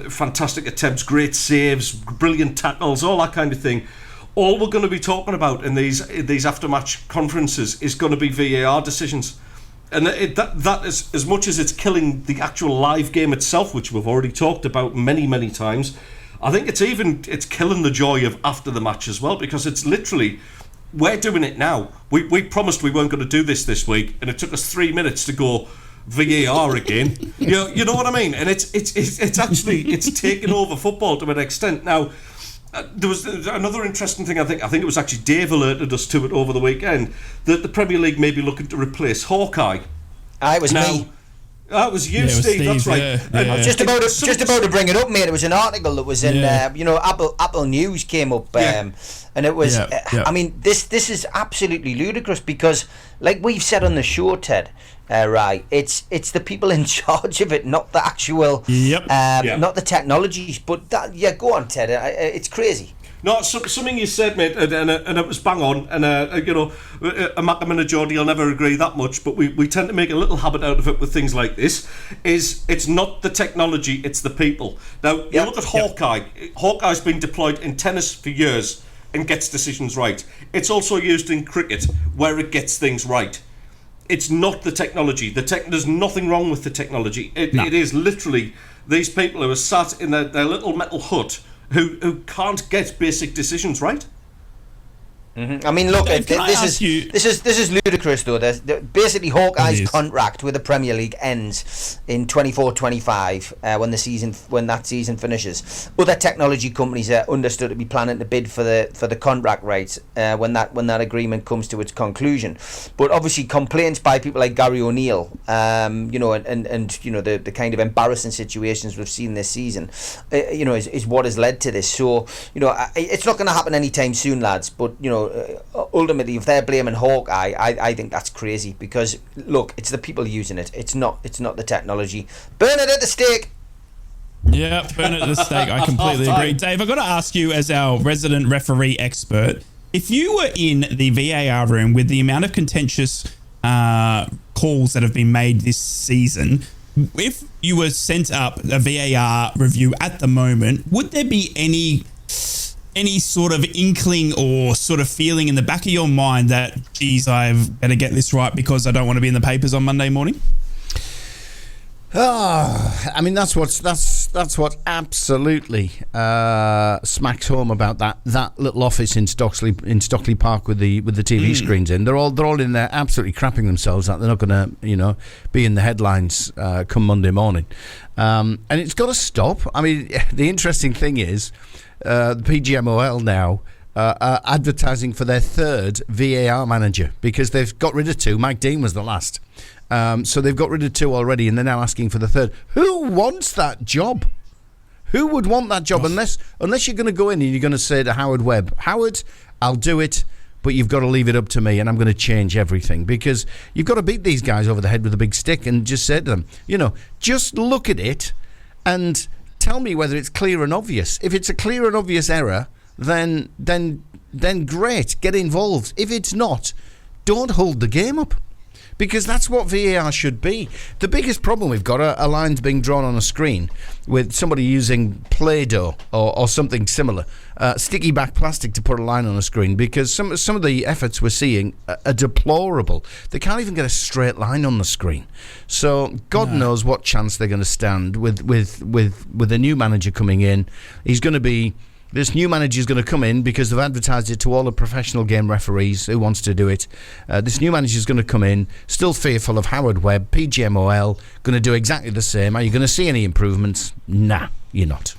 fantastic attempts, great saves, brilliant tackles, all that kind of thing, all we're going to be talking about in these after-match conferences is going to be VAR decisions. And that is, as much as it's killing the actual live game itself, which we've already talked about many, many times, I think it's killing the joy of after the match as well, because it's literally, we're doing it now. We promised we weren't going to do this week, and it took us 3 minutes to go VAR again. You know what I mean? And it's actually taken over football to an extent. Now, there was another interesting thing. I think it was actually Dave alerted us to it over the weekend, that the Premier League may be looking to replace Hawkeye. It was me. That was you, Steve. That's right. Yeah. I was just about to bring it up, mate. It was an article that was in, Apple News came up, and it was. I mean, this is absolutely ludicrous, because, like we've said on the show, Ted, right? It's the people in charge of it, not the actual, not the technologies. But go on, Ted. It's crazy. No, something you said, mate, and it was bang on. And a Mackem and a Geordie will never agree that much, but we tend to make a little habit out of it with things like this. It's not the technology, it's the people. Now, you look at Hawkeye. Hawkeye's been deployed in tennis for years and gets decisions right. It's also used in cricket, where it gets things right. It's not the technology. There's nothing wrong with the technology. It is literally these people who are sat in their little metal hut who can't get basic decisions right. Mm-hmm. I mean, look, this is ludicrous, though. Basically, Hawkeye's contract with the Premier League ends in 24-25 when that season finishes. Other technology companies are understood to be planning to bid for the contract rights when that agreement comes to its conclusion. But obviously, complaints by people like Gary O'Neill, and the kind of embarrassing situations we've seen this season, is what has led to this. So, it's not going to happen anytime soon, lads. But ultimately, if they're blaming Hawkeye, I think that's crazy, because look, it's the people using it. It's not the technology. Burn it at the stake. Yeah, burn it at the stake. I completely agree. Dave, I've got to ask you, as our resident referee expert, if you were in the VAR room with the amount of contentious calls that have been made this season, if you were sent up a VAR review at the moment, would there be any sort of inkling or sort of feeling in the back of your mind that, geez, I've better get this right because I don't want to be in the papers on Monday morning? I mean, that's what absolutely smacks home about that little office in Stockley Park with the TV screens in. They're all in there absolutely crapping themselves that they're not going to be in the headlines come Monday morning, and it's got to stop. I mean, the interesting thing is, the PGMOL now are advertising for their third VAR manager, because they've got rid of two. Mike Dean was the last. So they've got rid of two already, and they're now asking for the third. Who wants that job? Who would want that job? Unless you're going to go in and you're going to say to Howard Webb, Howard, I'll do it, but you've got to leave it up to me, and I'm going to change everything. Because you've got to beat these guys over the head with a big stick and just say to them, just look at it and tell me whether it's clear and obvious. If it's a clear and obvious error, then great, get involved. If it's not, don't hold the game up. Because that's what VAR should be. The biggest problem we've got are lines being drawn on a screen with somebody using Play-Doh or something similar, sticky back plastic to put a line on a screen, because some of the efforts we're seeing are deplorable. They can't even get a straight line on the screen. So God knows what chance they're going to stand with a new manager coming in. This new manager is going to come in because they've advertised it to all the professional game referees who wants to do it. This new manager is going to come in, still fearful of Howard Webb, PGMOL, going to do exactly the same. Are you going to see any improvements? Nah, you're not.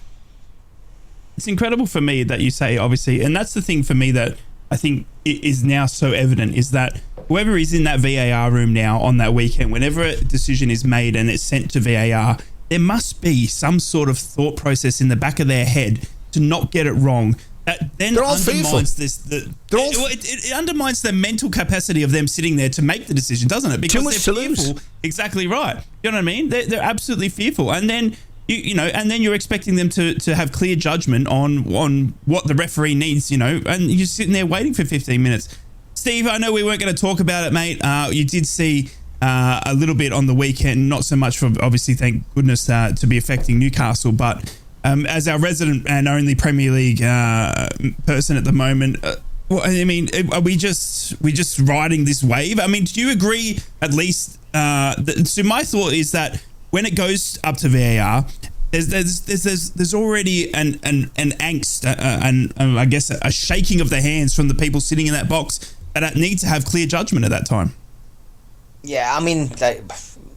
It's incredible for me that you say, obviously, and that's the thing for me that I think is now so evident, is that whoever is in that VAR room now on that weekend, whenever a decision is made and it's sent to VAR, there must be some sort of thought process in the back of their head to not get it wrong. That then undermines it undermines the mental capacity of them sitting there to make the decision, doesn't it? Because they're fearful. Exactly right. You know what I mean? They're absolutely fearful, and then and then you're expecting them to have clear judgment on what the referee needs. And you're sitting there waiting for 15 minutes. Steve, I know we weren't going to talk about it, mate. You did see a little bit on the weekend, not so much for obviously, thank goodness, to be affecting Newcastle, but. As our resident and only Premier League person at the moment, are we just riding this wave? I mean, do you agree? At least, so my thought is that when it goes up to VAR, there's already an angst and I guess a shaking of the hands from the people sitting in that box that need to have clear judgment at that time. Yeah, I mean,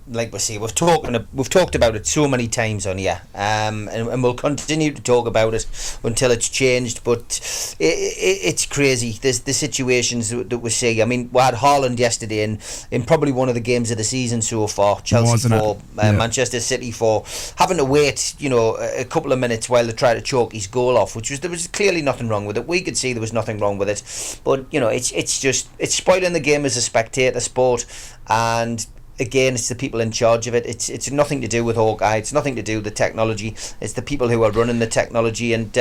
like we say, we've talked about it so many times on here, and we'll continue to talk about it until it's changed. But it's crazy. There's the situations that we see. I mean, we had Haaland yesterday in probably one of the games of the season so far. Chelsea 4, Manchester City 4, having to wait, a couple of minutes while they try to choke his goal off, there was clearly nothing wrong with it. We could see there was nothing wrong with it, but it's spoiling the game as a spectator sport. And again, it's the people in charge of it. It's nothing to do with Hawkeye. It's nothing to do with the technology. It's the people who are running the technology. And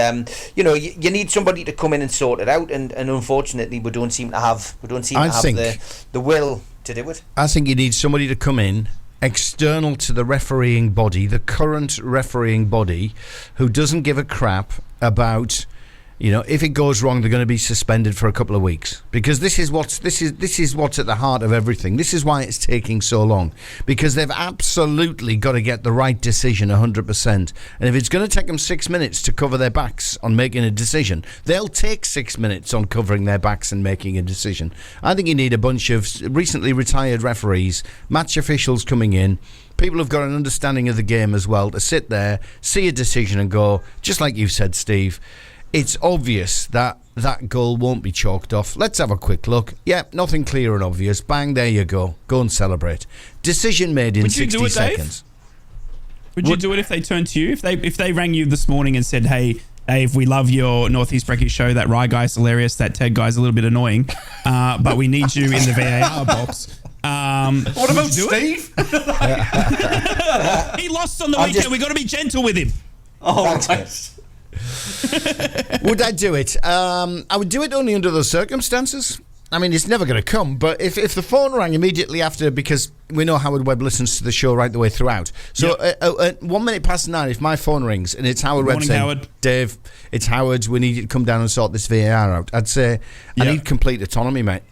you need somebody to come in and sort it out. And unfortunately, we don't seem to have the will to do it. I think you need somebody to come in external to the refereeing body, the current refereeing body, who doesn't give a crap about. If it goes wrong, they're going to be suspended for a couple of weeks, because this is what's at the heart of everything. This is why it's taking so long, because they've absolutely got to get the right decision 100%. And if it's going to take them 6 minutes to cover their backs on making a decision, they'll take 6 minutes on covering their backs and making a decision. I think you need a bunch of recently retired referees, match officials coming in, people who've got an understanding of the game as well, to sit there, see a decision and go, just like you said, Steve, it's obvious that goal won't be chalked off. Let's have a quick look. Yep, nothing clear and obvious. Bang, there you go. Go and celebrate. Decision made in 60 seconds. Would you do it if they turned to you? If they rang you this morning and said, "Hey, Dave, we love your Northeast Brekkie show. That Rye guy's hilarious. That Ted guy's a little bit annoying, but we need you in the VAR box." What about Steve? He lost on the weekend. We've got to be gentle with him. Oh, right. Would I do it? I would do it only under those circumstances. I mean, it's never going to come, but if the phone rang immediately after, because we know Howard Webb listens to the show right the way throughout. So at 1 minute past 9, if my phone rings and it's Howard Webb saying, Howard. Dave, it's Howard, we need you to come down and sort this VAR out, I'd say, I need complete autonomy, mate.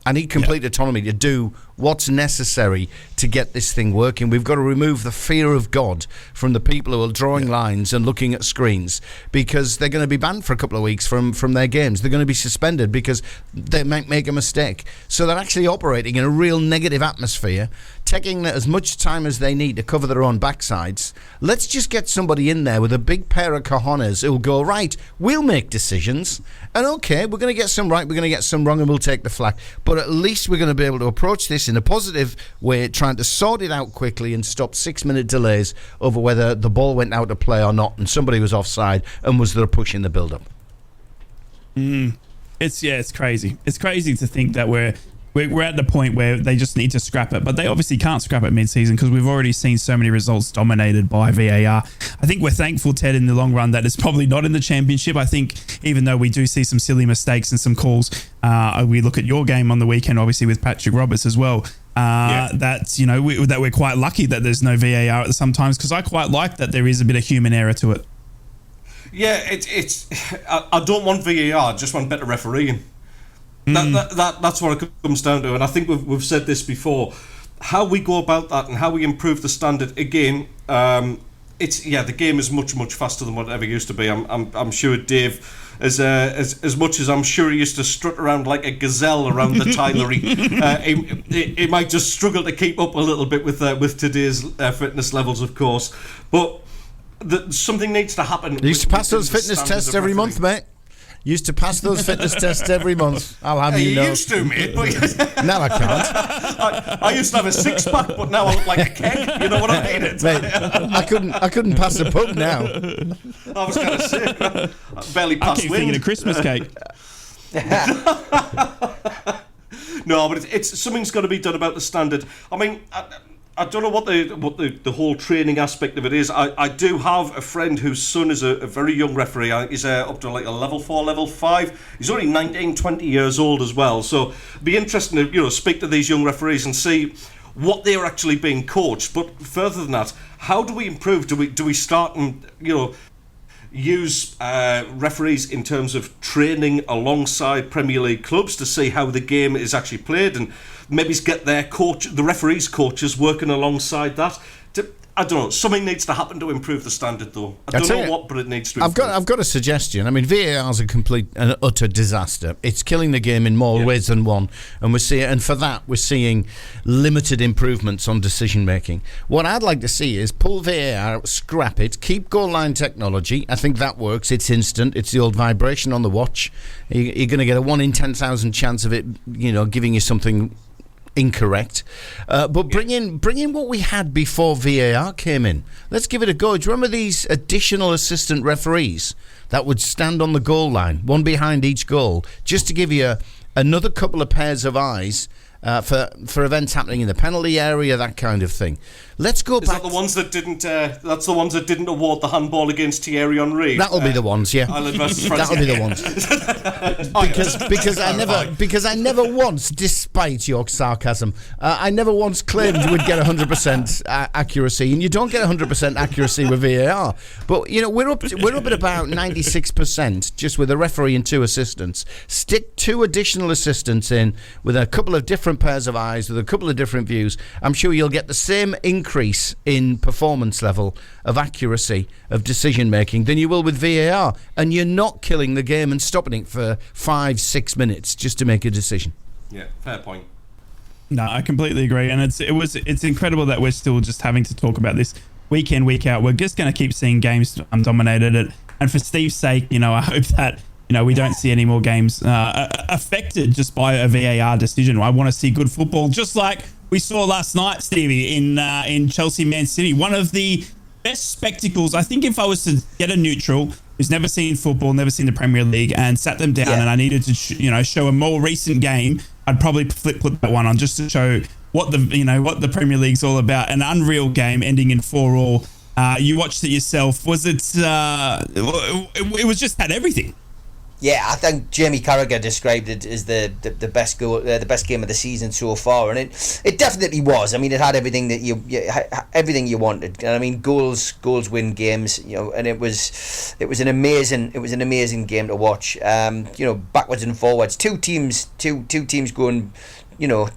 I need complete autonomy to do what's necessary to get this thing working. We've got to remove the fear of God from the people who are drawing lines and looking at screens, because they're going to be banned for a couple of weeks from their games. They're going to be suspended because they might make a mistake. So they're actually operating in a real negative atmosphere, taking as much time as they need to cover their own backsides. Let's just get somebody in there with a big pair of cojones who'll go, right, we'll make decisions, and okay, we're going to get some right, we're going to get some wrong, and we'll take the flak. But at least we're going to be able to approach this in a positive way, trying to sort it out quickly and stop 6 minute delays over whether the ball went out of play or not and somebody was offside and was there pushing the build-up. It's crazy. It's crazy to think that we're at the point where they just need to scrap it, but they obviously can't scrap it mid-season because we've already seen so many results dominated by VAR. I think we're thankful, Ted, in the long run that it's probably not in the championship. I think even though we do see some silly mistakes and some calls, we look at your game on the weekend, obviously with Patrick Roberts as well. That that we're quite lucky that there's no VAR at sometimes, because I quite like that there is a bit of human error to it. Yeah, it's. I don't want VAR. I just want better refereeing. That's what it comes down to, and I think we've said this before. How we go about that and how we improve the standard again. The game is much faster than what it ever used to be. I'm sure Dave. As much as I'm sure he used to strut around like a gazelle around the Tylery, he might just struggle to keep up a little bit with today's fitness levels, of course. But something needs to happen. You used to pass those fitness tests every month, mate. Used to pass those fitness tests every month. I'll have you know. You used to, mate. But now I can't. I used to have a six-pack, but now I look like a keg. You know what I mean? Mate, I couldn't pass a pub now. I was going to say, I barely passed. I keep thinking of Christmas cake. No, but it's something's got to be done about the standard. I mean, I don't know what the whole training aspect of it is. I do have a friend whose son is a very young referee. I think he's up to like a level 4, level 5. He's only 19, 20 years old as well. So it'd be interesting to speak to these young referees and see what they're actually being coached. But further than that, how do we improve? Do we start and use referees in terms of training alongside Premier League clubs to see how the game is actually played, and maybe get the referees' coaches working alongside that? I don't know. Something needs to happen to improve the standard, though. I don't know what, but it needs to improve. I've got a suggestion. I mean, VAR is a complete and utter disaster. It's killing the game in more ways than one, and for that we're seeing limited improvements on decision making. What I'd like to see is pull VAR, scrap it, keep goal line technology. I think that works. It's instant. It's the old vibration on the watch. You're going to get a 1 in 10,000 chance of it, giving you something incorrect, but bring in what we had before VAR came in. Let's give it a go. Do you remember these additional assistant referees that would stand on the goal line, one behind each goal, just to give you another couple of pairs of eyes for events happening in the penalty area, that kind of thing. Let's go back. Is that the ones that didn't? That's the ones that didn't award the handball against Thierry Henry. That'll be the ones, yeah. That'll be the ones. because I never once, despite your sarcasm, I never once claimed we'd get 100% accuracy, and you don't get 100% accuracy with VAR. But we're up at about 96% just with a referee and 2 assistants. Stick 2 additional assistants in with a couple of different pairs of eyes with a couple of different views. I'm sure you'll get the same increase in performance level of accuracy of decision making than you will with VAR, and you're not killing the game and stopping it for 5-6 minutes just to make a decision. Yeah, fair point. No, I completely agree, and it's incredible that we're still just having to talk about this week in, week out. We're just going to keep seeing games dominated, and for Steve's sake, I hope that we don't see any more games affected just by a VAR decision. I want to see good football, just like we saw last night, Stevie, in Chelsea Man City. One of the best spectacles. I think if I was to get a neutral who's never seen football, never seen the Premier League, and sat them down, and I needed to show a more recent game, I'd probably put that one on just to show what the Premier League's all about. An unreal game ending in 4-4. You watched it yourself. Was it? It was just had everything. Yeah, I think Jamie Carragher described it as the best goal, the best game of the season so far, and it definitely was. I mean, it had everything that everything you wanted. And I mean, goals win games, and it was an amazing game to watch. Backwards and forwards, two teams going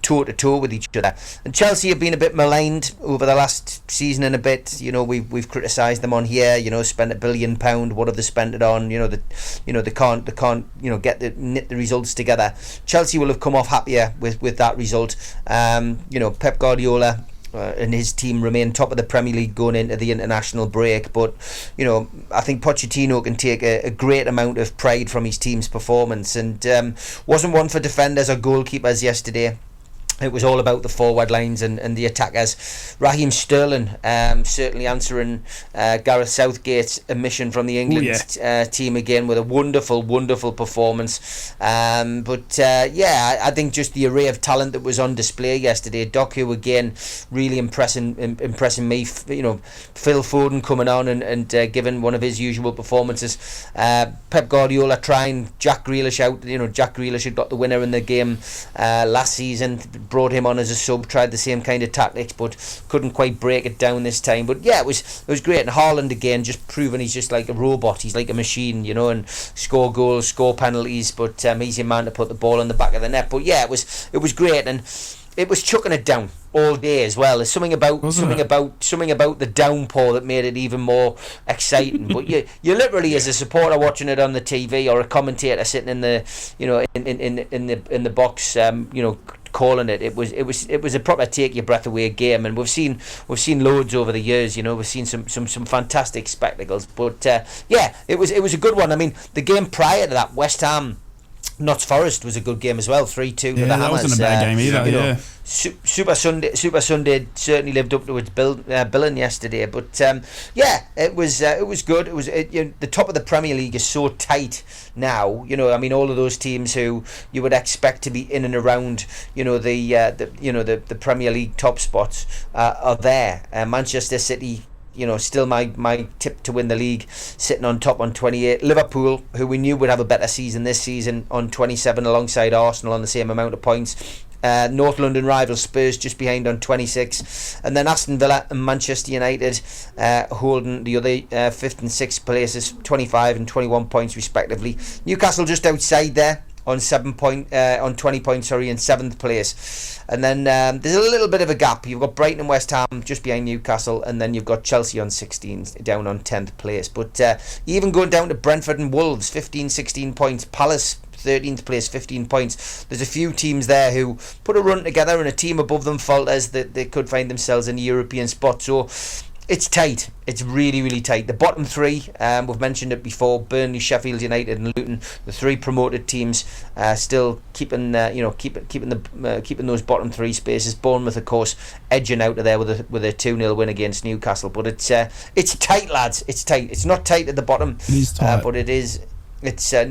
toe to toe with each other. And Chelsea have been a bit maligned over the last season and a bit. We've criticised them on here. Spent £1 billion. What have they spent it on? They can't knit the results together. Chelsea will have come off happier with that result. Pep Guardiola and his team remain top of the Premier League going into the international break, but I think Pochettino can take a great amount of pride from his team's performance, and wasn't one for defenders or goalkeepers yesterday. it was all about the forward lines and the attackers. Raheem Sterling certainly answering Gareth Southgate's omission from the England team again with a wonderful performance. I think just the array of talent that was on display yesterday. Doku again really impressing me. Phil Foden coming on and giving one of his usual performances. Pep Guardiola trying Jack Grealish out. Jack Grealish had got the winner in the game last season. Brought him on as a sub, tried the same kind of tactics, but couldn't quite break it down this time. But yeah, it was great. And Haaland again, just proving he's just like a robot. He's like a machine, and score goals, score penalties. But he's your man to put the ball in the back of the net. But yeah, it was great, and it was chucking it down all day as well. There's something about the downpour that made it even more exciting. But you literally, as a supporter watching it on the TV, or a commentator sitting in the in the box, calling it. It was a proper take your breath away game, and we've seen loads over the years. We've seen some fantastic spectacles. But it was a good one. I mean, the game prior to that, West Ham Notts Forest was a good game as well, 3-2 to the Hammers. That wasn't a bad game either. Super Sunday certainly lived up to its billing yesterday, but it was good. It was the top of the Premier League is so tight now. I mean, all of those teams who you would expect to be in and around, the Premier League top spots are there. Manchester City, still my tip to win the league, sitting on top on 28. Liverpool, who we knew would have a better season this season, on 27 alongside Arsenal on the same amount of points. North London rivals Spurs just behind on 26, and then Aston Villa and Manchester United holding the other 5th and 6th places, 25 and 21 points respectively. Newcastle just outside there on 20 points, in 7th place. And then there's a little bit of a gap. You've got Brighton and West Ham just behind Newcastle, and then you've got Chelsea on 16, down on 10th place. But even going down to Brentford and Wolves, 15, 16 points. Palace, 13th place, 15 points. There's a few teams there who put a run together, and a team above them falters that they could find themselves in the European spot. So it's tight. It's really, really tight. The bottom three, we've mentioned it before: Burnley, Sheffield United, and Luton. The three promoted teams still keeping those bottom three spaces. Bournemouth, of course, edging out of there with a 2-0 win against Newcastle. But it's tight, lads. It's tight. It's not tight at the bottom, but it is. It's tight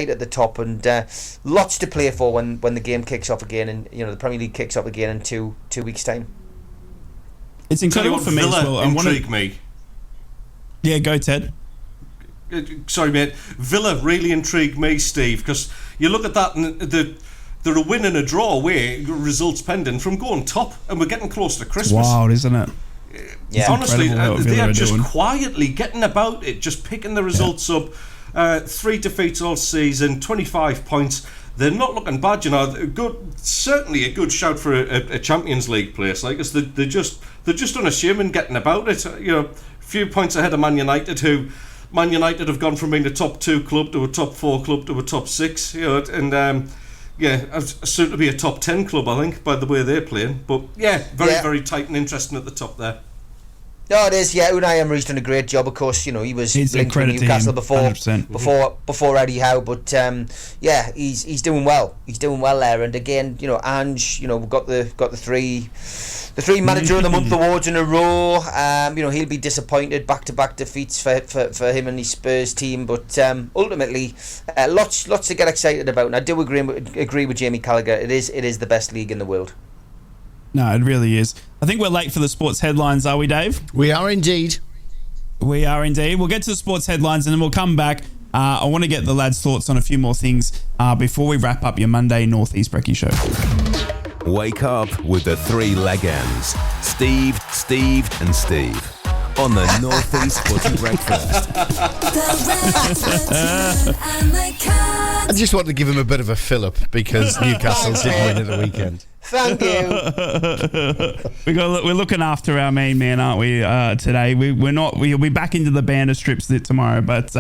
at the top, and lots to play for when the game kicks off again, and the Premier League kicks off again in two weeks' time. It's incredible for me as well. Intrigue me. Yeah, go Ted. Sorry, mate. Villa really intrigued me, Steve, because you look at that and they're a win and a draw away, results pending, from going top, and we're getting close to Christmas. Wild, isn't it? Yeah, honestly, they are just quietly getting about it, just picking the results up. 3 defeats all season, 25 points. They're not looking bad, certainly a good shout for a Champions League place like us. They're just unassuming getting about it. A few points ahead of Man United, who Man United have gone from being a top 2 club to a top 4 club to a top 6. And soon to be a top 10 club, I think, by the way they're playing. But very tight and interesting at the top there. No, it is. Yeah, Unai Emery's done a great job. Of course, he was linked with Newcastle before Eddie Howe, but he's doing well. He's doing well there. And again, Ange, we've got the three Manager of the Month awards in a row. He'll be disappointed, back-to-back defeats for him and his Spurs team. But ultimately, lots to get excited about. And I do agree with Jamie Gallagher. It is the best league in the world. No, it really is. I think we're late for the sports headlines, are we, Dave? We are indeed. We are indeed. We'll get to the sports headlines and then we'll come back. I want to get the lads' thoughts on a few more things before we wrap up your Monday North East Brekkie Show. Wake up with the 3 legends, Steve, and Steve, on the North East Footy Breakfast. I just want to give him a bit of a fill-up because Newcastle did win at the weekend. Thank you. We're looking after our main man, aren't we? Today we'll be back into the banner strips tomorrow, but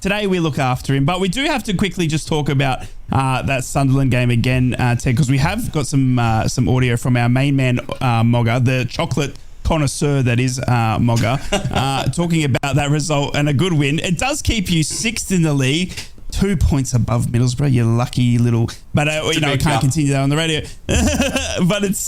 today we look after him. But we do have to quickly just talk about that Sunderland game again, Ted, because we have got some audio from our main man, Mogga, the chocolate connoisseur that is Mogga, talking about that result and a good win. It does keep you 6th in the league, 2 points above Middlesbrough. You lucky little. But I can't continue that on the radio. But it's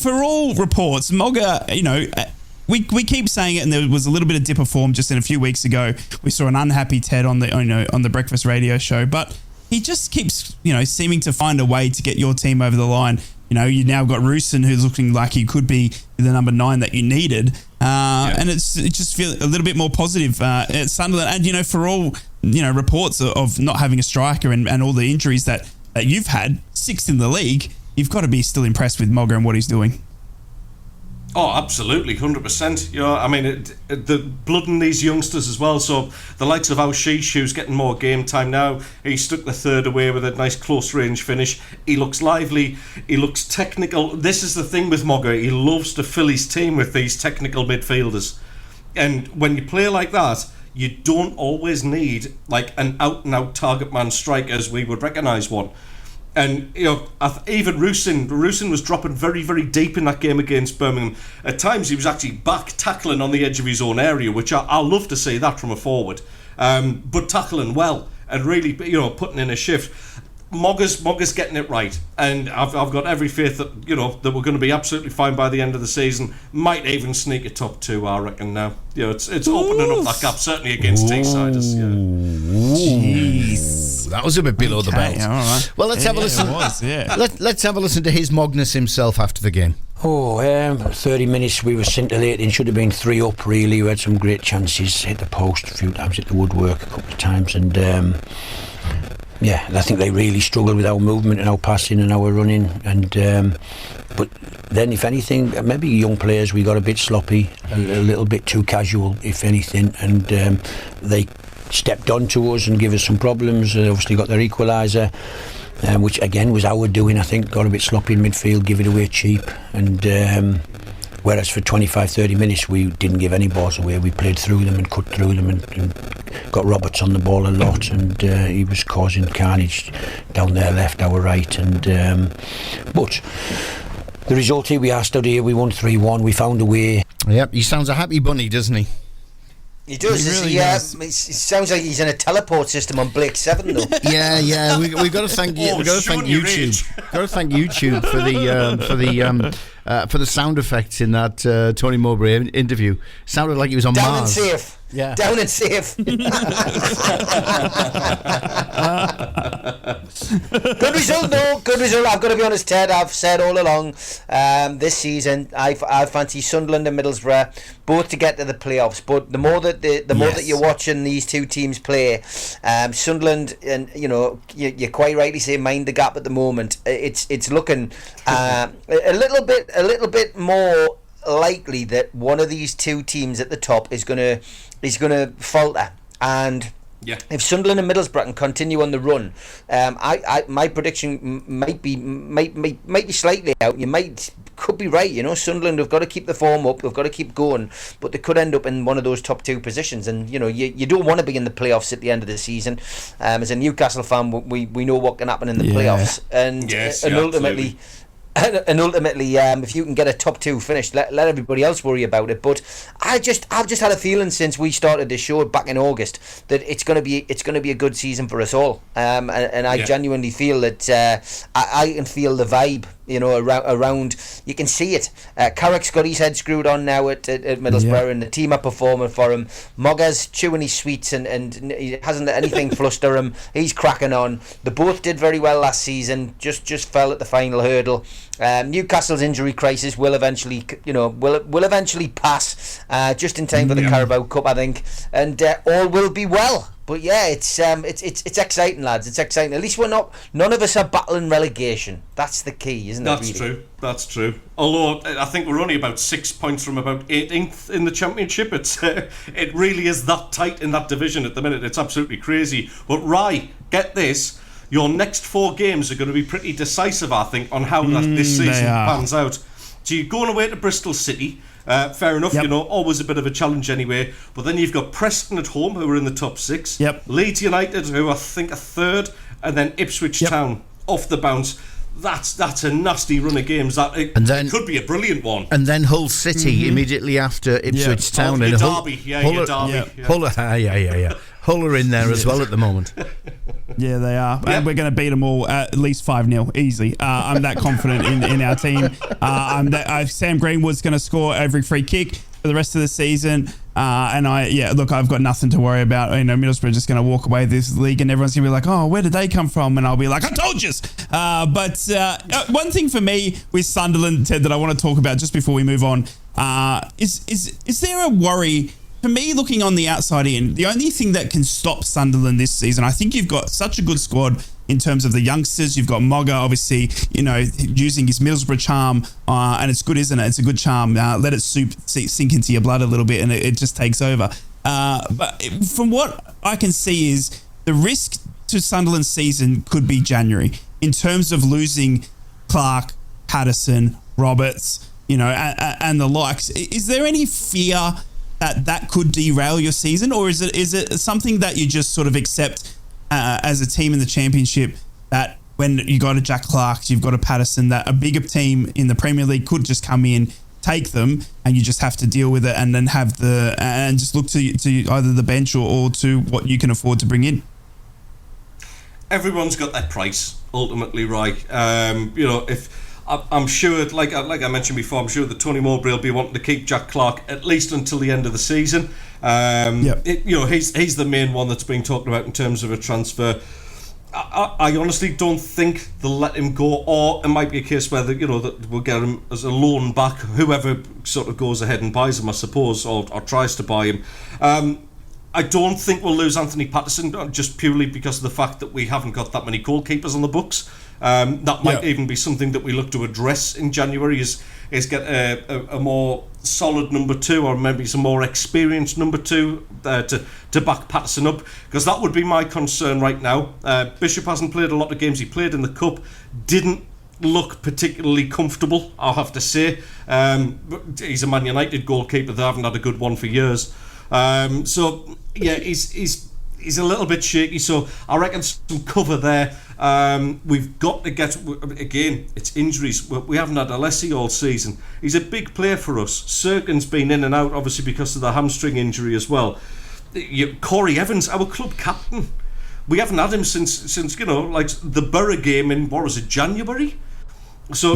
for all reports, Mogga, We keep saying it, and there was a little bit of dip of form just in a few weeks ago. We saw an unhappy Ted on the breakfast radio show, but he just keeps seeming to find a way to get your team over the line. You now got Roosen, who's looking like he could be the number 9 that you needed, and it just feels a little bit more positive at Sunderland. And for all reports of not having a striker and all the injuries that you've had, 6th in the league, you've got to be still impressed with Mogga and what he's doing. Oh, absolutely, 100%. The blood in these youngsters as well. So the likes of Aussie, who's getting more game time now. He stuck the third away with a nice close range finish. He looks lively. He looks technical. This is the thing with Mogga. He loves to fill his team with these technical midfielders. And when you play like that, you don't always need like an out-and-out target man striker, as we would recognise one. And even Roosen was dropping very, very deep in that game against Birmingham. At times he was actually back tackling on the edge of his own area, which I love to see that from a forward. But tackling well and really putting in a shift. Mogga's getting it right, and I've got every faith that that we're going to be absolutely fine by the end of the season. Might even sneak a top 2, I reckon. Now it's opening up that gap, certainly against Teessiders. Jeez, that was a bit below the belt. All right. Well, let's have a listen. Let's have a listen to his Mogness himself after the game. 30 minutes we were scintillating. Should have been 3 up really. We had some great chances, hit the post a few times, hit the woodwork a couple of times, and I think they really struggled with our movement and our passing and our running. And but then, if anything, maybe young players, we got a bit sloppy, a little bit too casual, if anything, and they stepped onto us and gave us some problems. Obviously got their equaliser, which again was our doing. I think got a bit sloppy in midfield, give it away cheap, and whereas for 25-30 minutes we didn't give any balls away. We played through them and cut through them and got Roberts on the ball a lot, and he was causing carnage down their left, our right, and but the result here, we are stood here, we won 3-1, we found a way. Yep, he sounds a happy bunny, doesn't he? He does. It sounds like he's in a teleport system on Blake 7, though. Yeah. We've got to thank YouTube. Got to thank YouTube for the sound effects in that Tony Mowbray interview. Sounded like he was on Mars. Down and safe. Yeah. Down and safe. Good result, though. Good result. I've got to be honest, Ted. I've said all along this season I fancy Sunderland and Middlesbrough both to get to the playoffs. But the more that more that you're watching these two teams play, Sunderland, and you're quite rightly saying mind the gap at the moment. It's looking a little bit more likely that one of these two teams at the top is gonna falter, and if Sunderland and Middlesbrough can continue on the run, my prediction might be slightly out. Could be right. Sunderland have got to keep the form up, they've got to keep going, but they could end up in one of those top 2 positions, and you don't want to be in the playoffs at the end of the season. As a Newcastle fan, we know what can happen in the playoffs, and ultimately. And ultimately, if you can get a top 2 finish, let everybody else worry about it. But I've just had a feeling since we started this show back in August that it's going to be a good season for us all. And I genuinely feel that I can feel the vibe. Around, you can see it. Carrick's got his head screwed on now at Middlesbrough, and the team are performing for him. Mogga's chewing his sweets and he hasn't let anything fluster him. He's cracking on. They both did very well last season. Just fell at the final hurdle. Newcastle's injury crisis will eventually pass just in time for the Carabao Cup, I think, and all will be well. But yeah, it's exciting, lads. It's exciting. At least none of us are battling relegation. That's the key, isn't it? That's true. Although I think we're only about 6 points from about 18th in the Championship. It really is that tight in that division at the minute. It's absolutely crazy. But Rye, get this. Your next 4 games are going to be pretty decisive, I think, on how this season pans out. So you're going away to Bristol City. Fair enough, always a bit of a challenge anyway. But then you've got Preston at home, who are in the top 6. Leeds United, who I think are 3rd, and then Ipswich Town off the bounce. That's a nasty run of games. It could be a brilliant one. And then Hull City immediately after Ipswich Town. Derby. Derby. Hull, Hull are in there as well at the moment. Yeah, they are. Yep. And we're going to beat them all at least 5-0, easy. I'm that confident in our team. Sam Greenwood's going to score every free kick for the rest of the season. I've got nothing to worry about. Middlesbrough are just going to walk away this league and everyone's going to be like, oh, where did they come from? And I'll be like, I told you. One thing for me with Sunderland, Ted, that I want to talk about just before we move on, is there a worry? For me, looking on the outside in, the only thing that can stop Sunderland this season, I think you've got such a good squad in terms of the youngsters. You've got Mogga, obviously, using his Middlesbrough charm, and it's good, isn't it? It's a good charm. Let it sink into your blood a little bit, and it just takes over. But from what I can see is the risk to Sunderland's season could be January in terms of losing Clark, Patterson, Roberts, and the likes. Is there any fear that could derail your season, or is it something that you just sort of accept as a team in the championship, that when you got a Jack Clark, you've got a Patterson, that a bigger team in the Premier League could just come in, take them, and you just have to deal with it and then and just look to either the bench or to what you can afford to bring in? Everyone's got their price ultimately, right? If I'm sure, like I mentioned before, I'm sure that Tony Mowbray will be wanting to keep Jack Clark at least until the end of the season. He's the main one that's being talked about in terms of a transfer. I honestly don't think they'll let him go, or it might be a case where that we'll get him as a loan back, whoever sort of goes ahead and buys him, I suppose, or tries to buy him. I don't think we'll lose Anthony Patterson just purely because of the fact that we haven't got that many goalkeepers on the books. That might even be something that we look to address in January, is get a more solid number two, or maybe some more experienced number two to back Patterson up, because that would be my concern right now. Bishop hasn't played a lot of games. He played in the Cup, didn't look particularly comfortable, I'll have to say. He's a Man United goalkeeper. They haven't had a good one for years. He's a little bit shaky, so I reckon some cover there. We've got to get, again, it's injuries. We haven't had Alessi all season. He's a big player for us. Serkin's been in and out, obviously, because of the hamstring injury as well. Corey Evans, our club captain, we haven't had him since the Borough game in, January? So,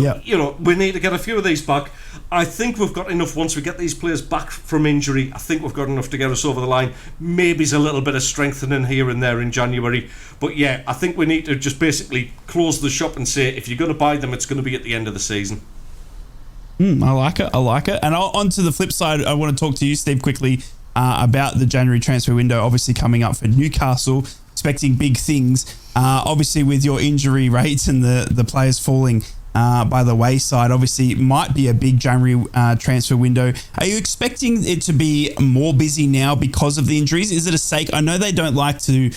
we need to get a few of these back. I think we've got enough once we get these players back from injury. I think we've got enough to get us over the line. Maybe there's a little bit of strengthening here and there in January. But yeah, I think we need to just basically close the shop and say, if you're going to buy them, it's going to be at the end of the season. I like it. And on to the flip side, I want to talk to you, Steve, quickly about the January transfer window, obviously coming up for Newcastle, expecting big things. Obviously, with your injury rates and the players falling by the wayside, obviously it might be a big January transfer window. Are you expecting it to be more busy now because of the injuries? Is it a sake? I know you don't like to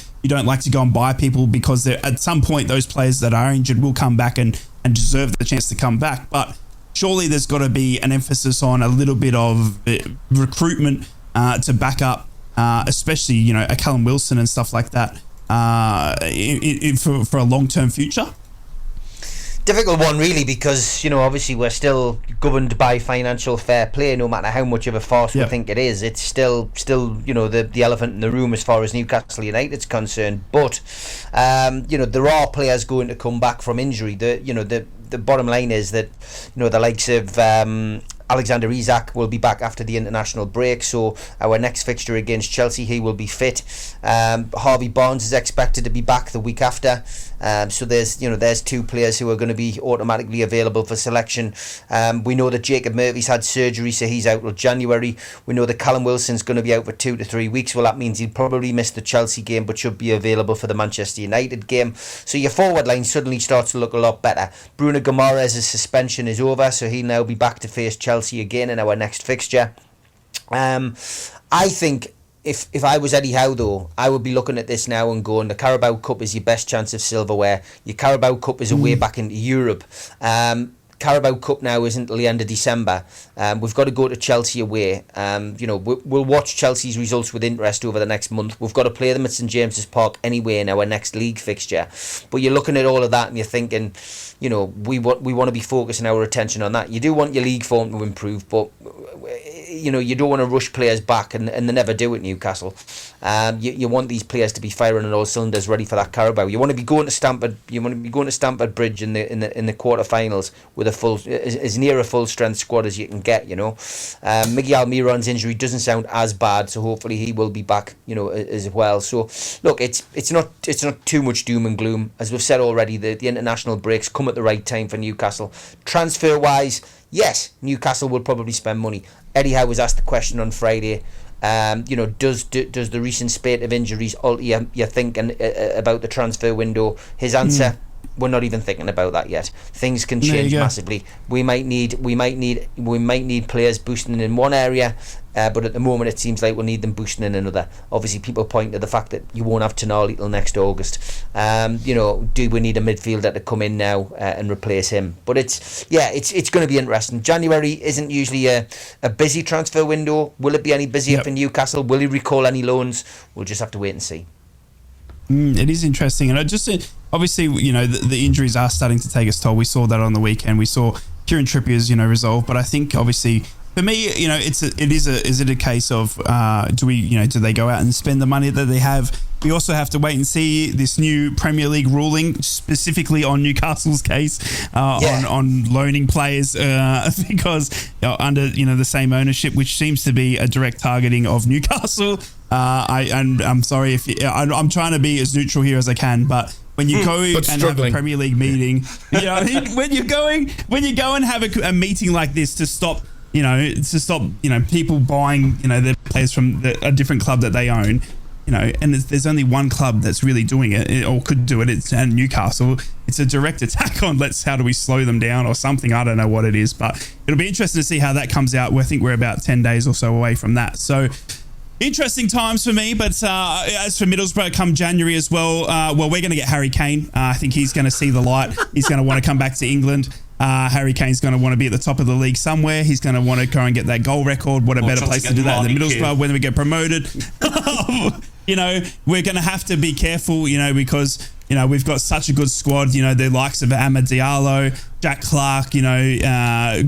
go and buy people, because at some point those players that are injured will come back and deserve the chance to come back. But surely there's got to be an emphasis on a little bit of recruitment to back up, especially a Callum Wilson and stuff like that for a long-term future. Difficult one, really, because obviously we're still governed by financial fair play. No matter how much of a farce we think it is, it's still the elephant in the room as far as Newcastle United's concerned. But there are players going to come back from injury. The bottom line is that the likes of Alexander Isak will be back after the international break, so our next fixture against Chelsea, he will be fit. Harvey Barnes is expected to be back the week after. So there's two players who are going to be automatically available for selection. We know that Jacob Murphy's had surgery, so he's out till January. We know that Callum Wilson's going to be out for 2 to 3 weeks. Well, that means he'll probably miss the Chelsea game, but should be available for the Manchester United game. So your forward line suddenly starts to look a lot better. Bruno Guimaraes' suspension is over, so he'll now be back to face Chelsea again in our next fixture. I think if I was Eddie Howe, though, I would be looking at this now and going, the Carabao Cup is your best chance of silverware. Your Carabao Cup is a way back into Europe. Carabao Cup now isn't till the end of December. We've got to go to Chelsea away. We'll watch Chelsea's results with interest over the next month. We've got to play them at St James's Park anyway in our next league fixture. But you're looking at all of that and you're thinking, we want to be focusing our attention on that. You do want your league form to improve, but you don't want to rush players back, and they never do at Newcastle. You want these players to be firing on all cylinders, ready for that Carabao. You want to be going to Stamford. You want to be going to Stamford Bridge in the quarterfinals with as near a full strength squad as you can get. Miguel Almiron's injury doesn't sound as bad, so hopefully he will be back. As well. So look, it's not too much doom and gloom. As we've said already, the international breaks come at the right time for Newcastle. Transfer wise, yes, Newcastle will probably spend money. Eddie Howe was asked the question on Friday. Does the recent spate of injuries alter your thinking about the transfer window? His answer: we're not even thinking about that yet. Things can change massively. We might need players boosting in one area, but at the moment it seems like we'll need them boosting in another. Obviously, people point to the fact that you won't have Tonali till next August. Do we need a midfielder to come in now and replace him? But it's going to be interesting. January isn't usually a busy transfer window. Will it be any busier for Newcastle? Will he recall any loans? We'll just have to wait and see. It is interesting, and I just obviously the injuries are starting to take its toll. We saw that on the weekend. We saw Kieran Trippier's resolve, but I think obviously for me, is it a case of do they go out and spend the money that they have? We also have to wait and see this new Premier League ruling, specifically on Newcastle's case on loaning players because under the same ownership, which seems to be a direct targeting of Newcastle. I'm sorry if I'm trying to be as neutral here as I can, but when you go and have a Premier League meeting, when you go and have a meeting like this to stop people buying their players from a different club that they own. And there's only one club that's really doing it or could do it. It's Newcastle. It's a direct attack on how do we slow them down or something. I don't know what it is, but it'll be interesting to see how that comes out. I think we're about 10 days or so away from that. So interesting times for me. But as for Middlesbrough, come January as well, we're going to get Harry Kane. I think he's going to see the light. He's going to want to come back to England. Harry Kane's going to want to be at the top of the league somewhere. He's going to want to go and get that goal record. What a better place to do that than Middlesbrough when we get promoted. We're going to have to be careful, because, we've got such a good squad, the likes of Amad Diallo, Jack Clark,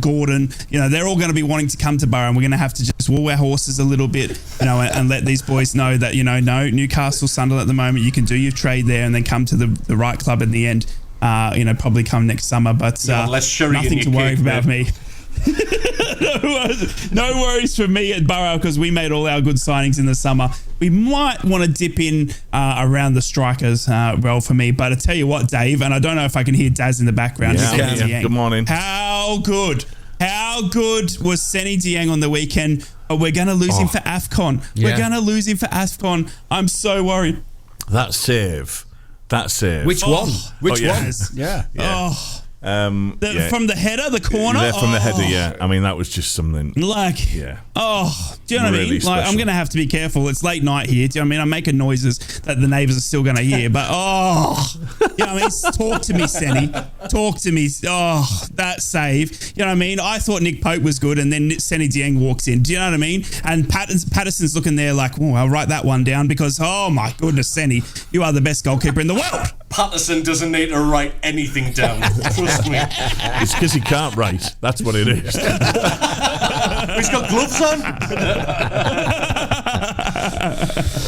Gordon, they're all going to be wanting to come to Borough, and we're going to have to just wool our horses a little bit, and let these boys know that, no, Newcastle, Sunderland at the moment, you can do your trade there and then come to the right club in the end. Probably come next summer, but nothing to worry about me. No worries for me at Borough because we made all our good signings in the summer. We might want to dip in around the strikers for me, but I tell you what, Dave, and I don't know if I can hear Daz in the background. Good morning. How good was Seny Dieng on the weekend? But we're going to lose him for AFCON. Yeah. We're going to lose him for AFCON. I'm so worried. That save. Which one? Which one? Yeah. Oh. From the header, the corner? Yeah, from the header, yeah. I mean, that was just something. Do you know what I mean? Like, I'm going to have to be careful. It's late night here. Do you know what I mean? I'm making noises that the neighbours are still going to hear. But, you know what I mean? Talk to me, Seny. Talk to me. That save. You know what I mean? I thought Nick Pope was good, and then Seny Dieng walks in. Do you know what I mean? And Patterson's looking there like, I'll write that one down because, oh, my goodness, Seny, you are the best goalkeeper in the world. Patterson doesn't need to write anything down. Trust me. It's because he can't write. That's what it is. He's got gloves on.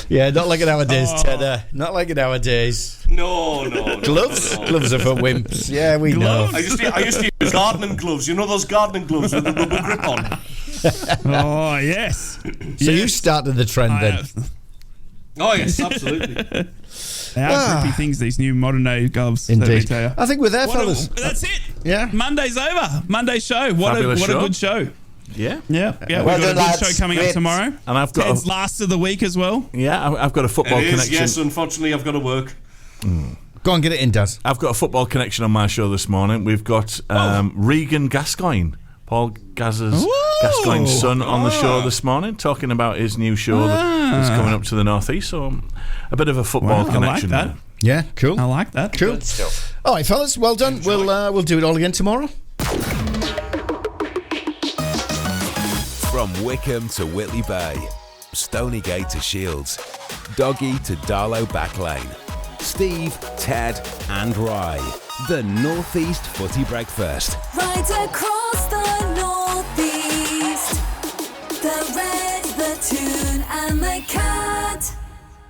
Yeah, not like it nowadays, Ted. Not like it nowadays. No. Gloves? No. Gloves are for wimps. Yeah, we know. I used to use gardening gloves. You know those gardening gloves with the rubber grip on? Oh, yes. So you started the trend then? Oh, yes, absolutely. They are grippy things, these new modern day gloves. Indeed. I think we're there, fellas. That's it. Yeah. Monday's over. Monday's show. What a good show. Yeah. We've got a good show coming up tomorrow. And I've got Ted's last of the week as well. Yeah, I've got a football connection. Yes, unfortunately, I've got to work. Go on, get it in, Daz. I've got a football connection on my show this morning. We've got Regan Gascoigne, Paul Gascoigne's son, on the show this morning, talking about his new show that's coming up to the northeast. So a bit of a football connection. I like that. Yeah, cool. I like that. Cool. All right, fellas, well done. We'll do it all again tomorrow. From Wickham to Whitley Bay, Stonygate to Shields, Doggy to Darlow Backlane, Steve, Ted and Rye. The Northeast Footy Breakfast. Right across the Northeast, the red, the tune and the cat.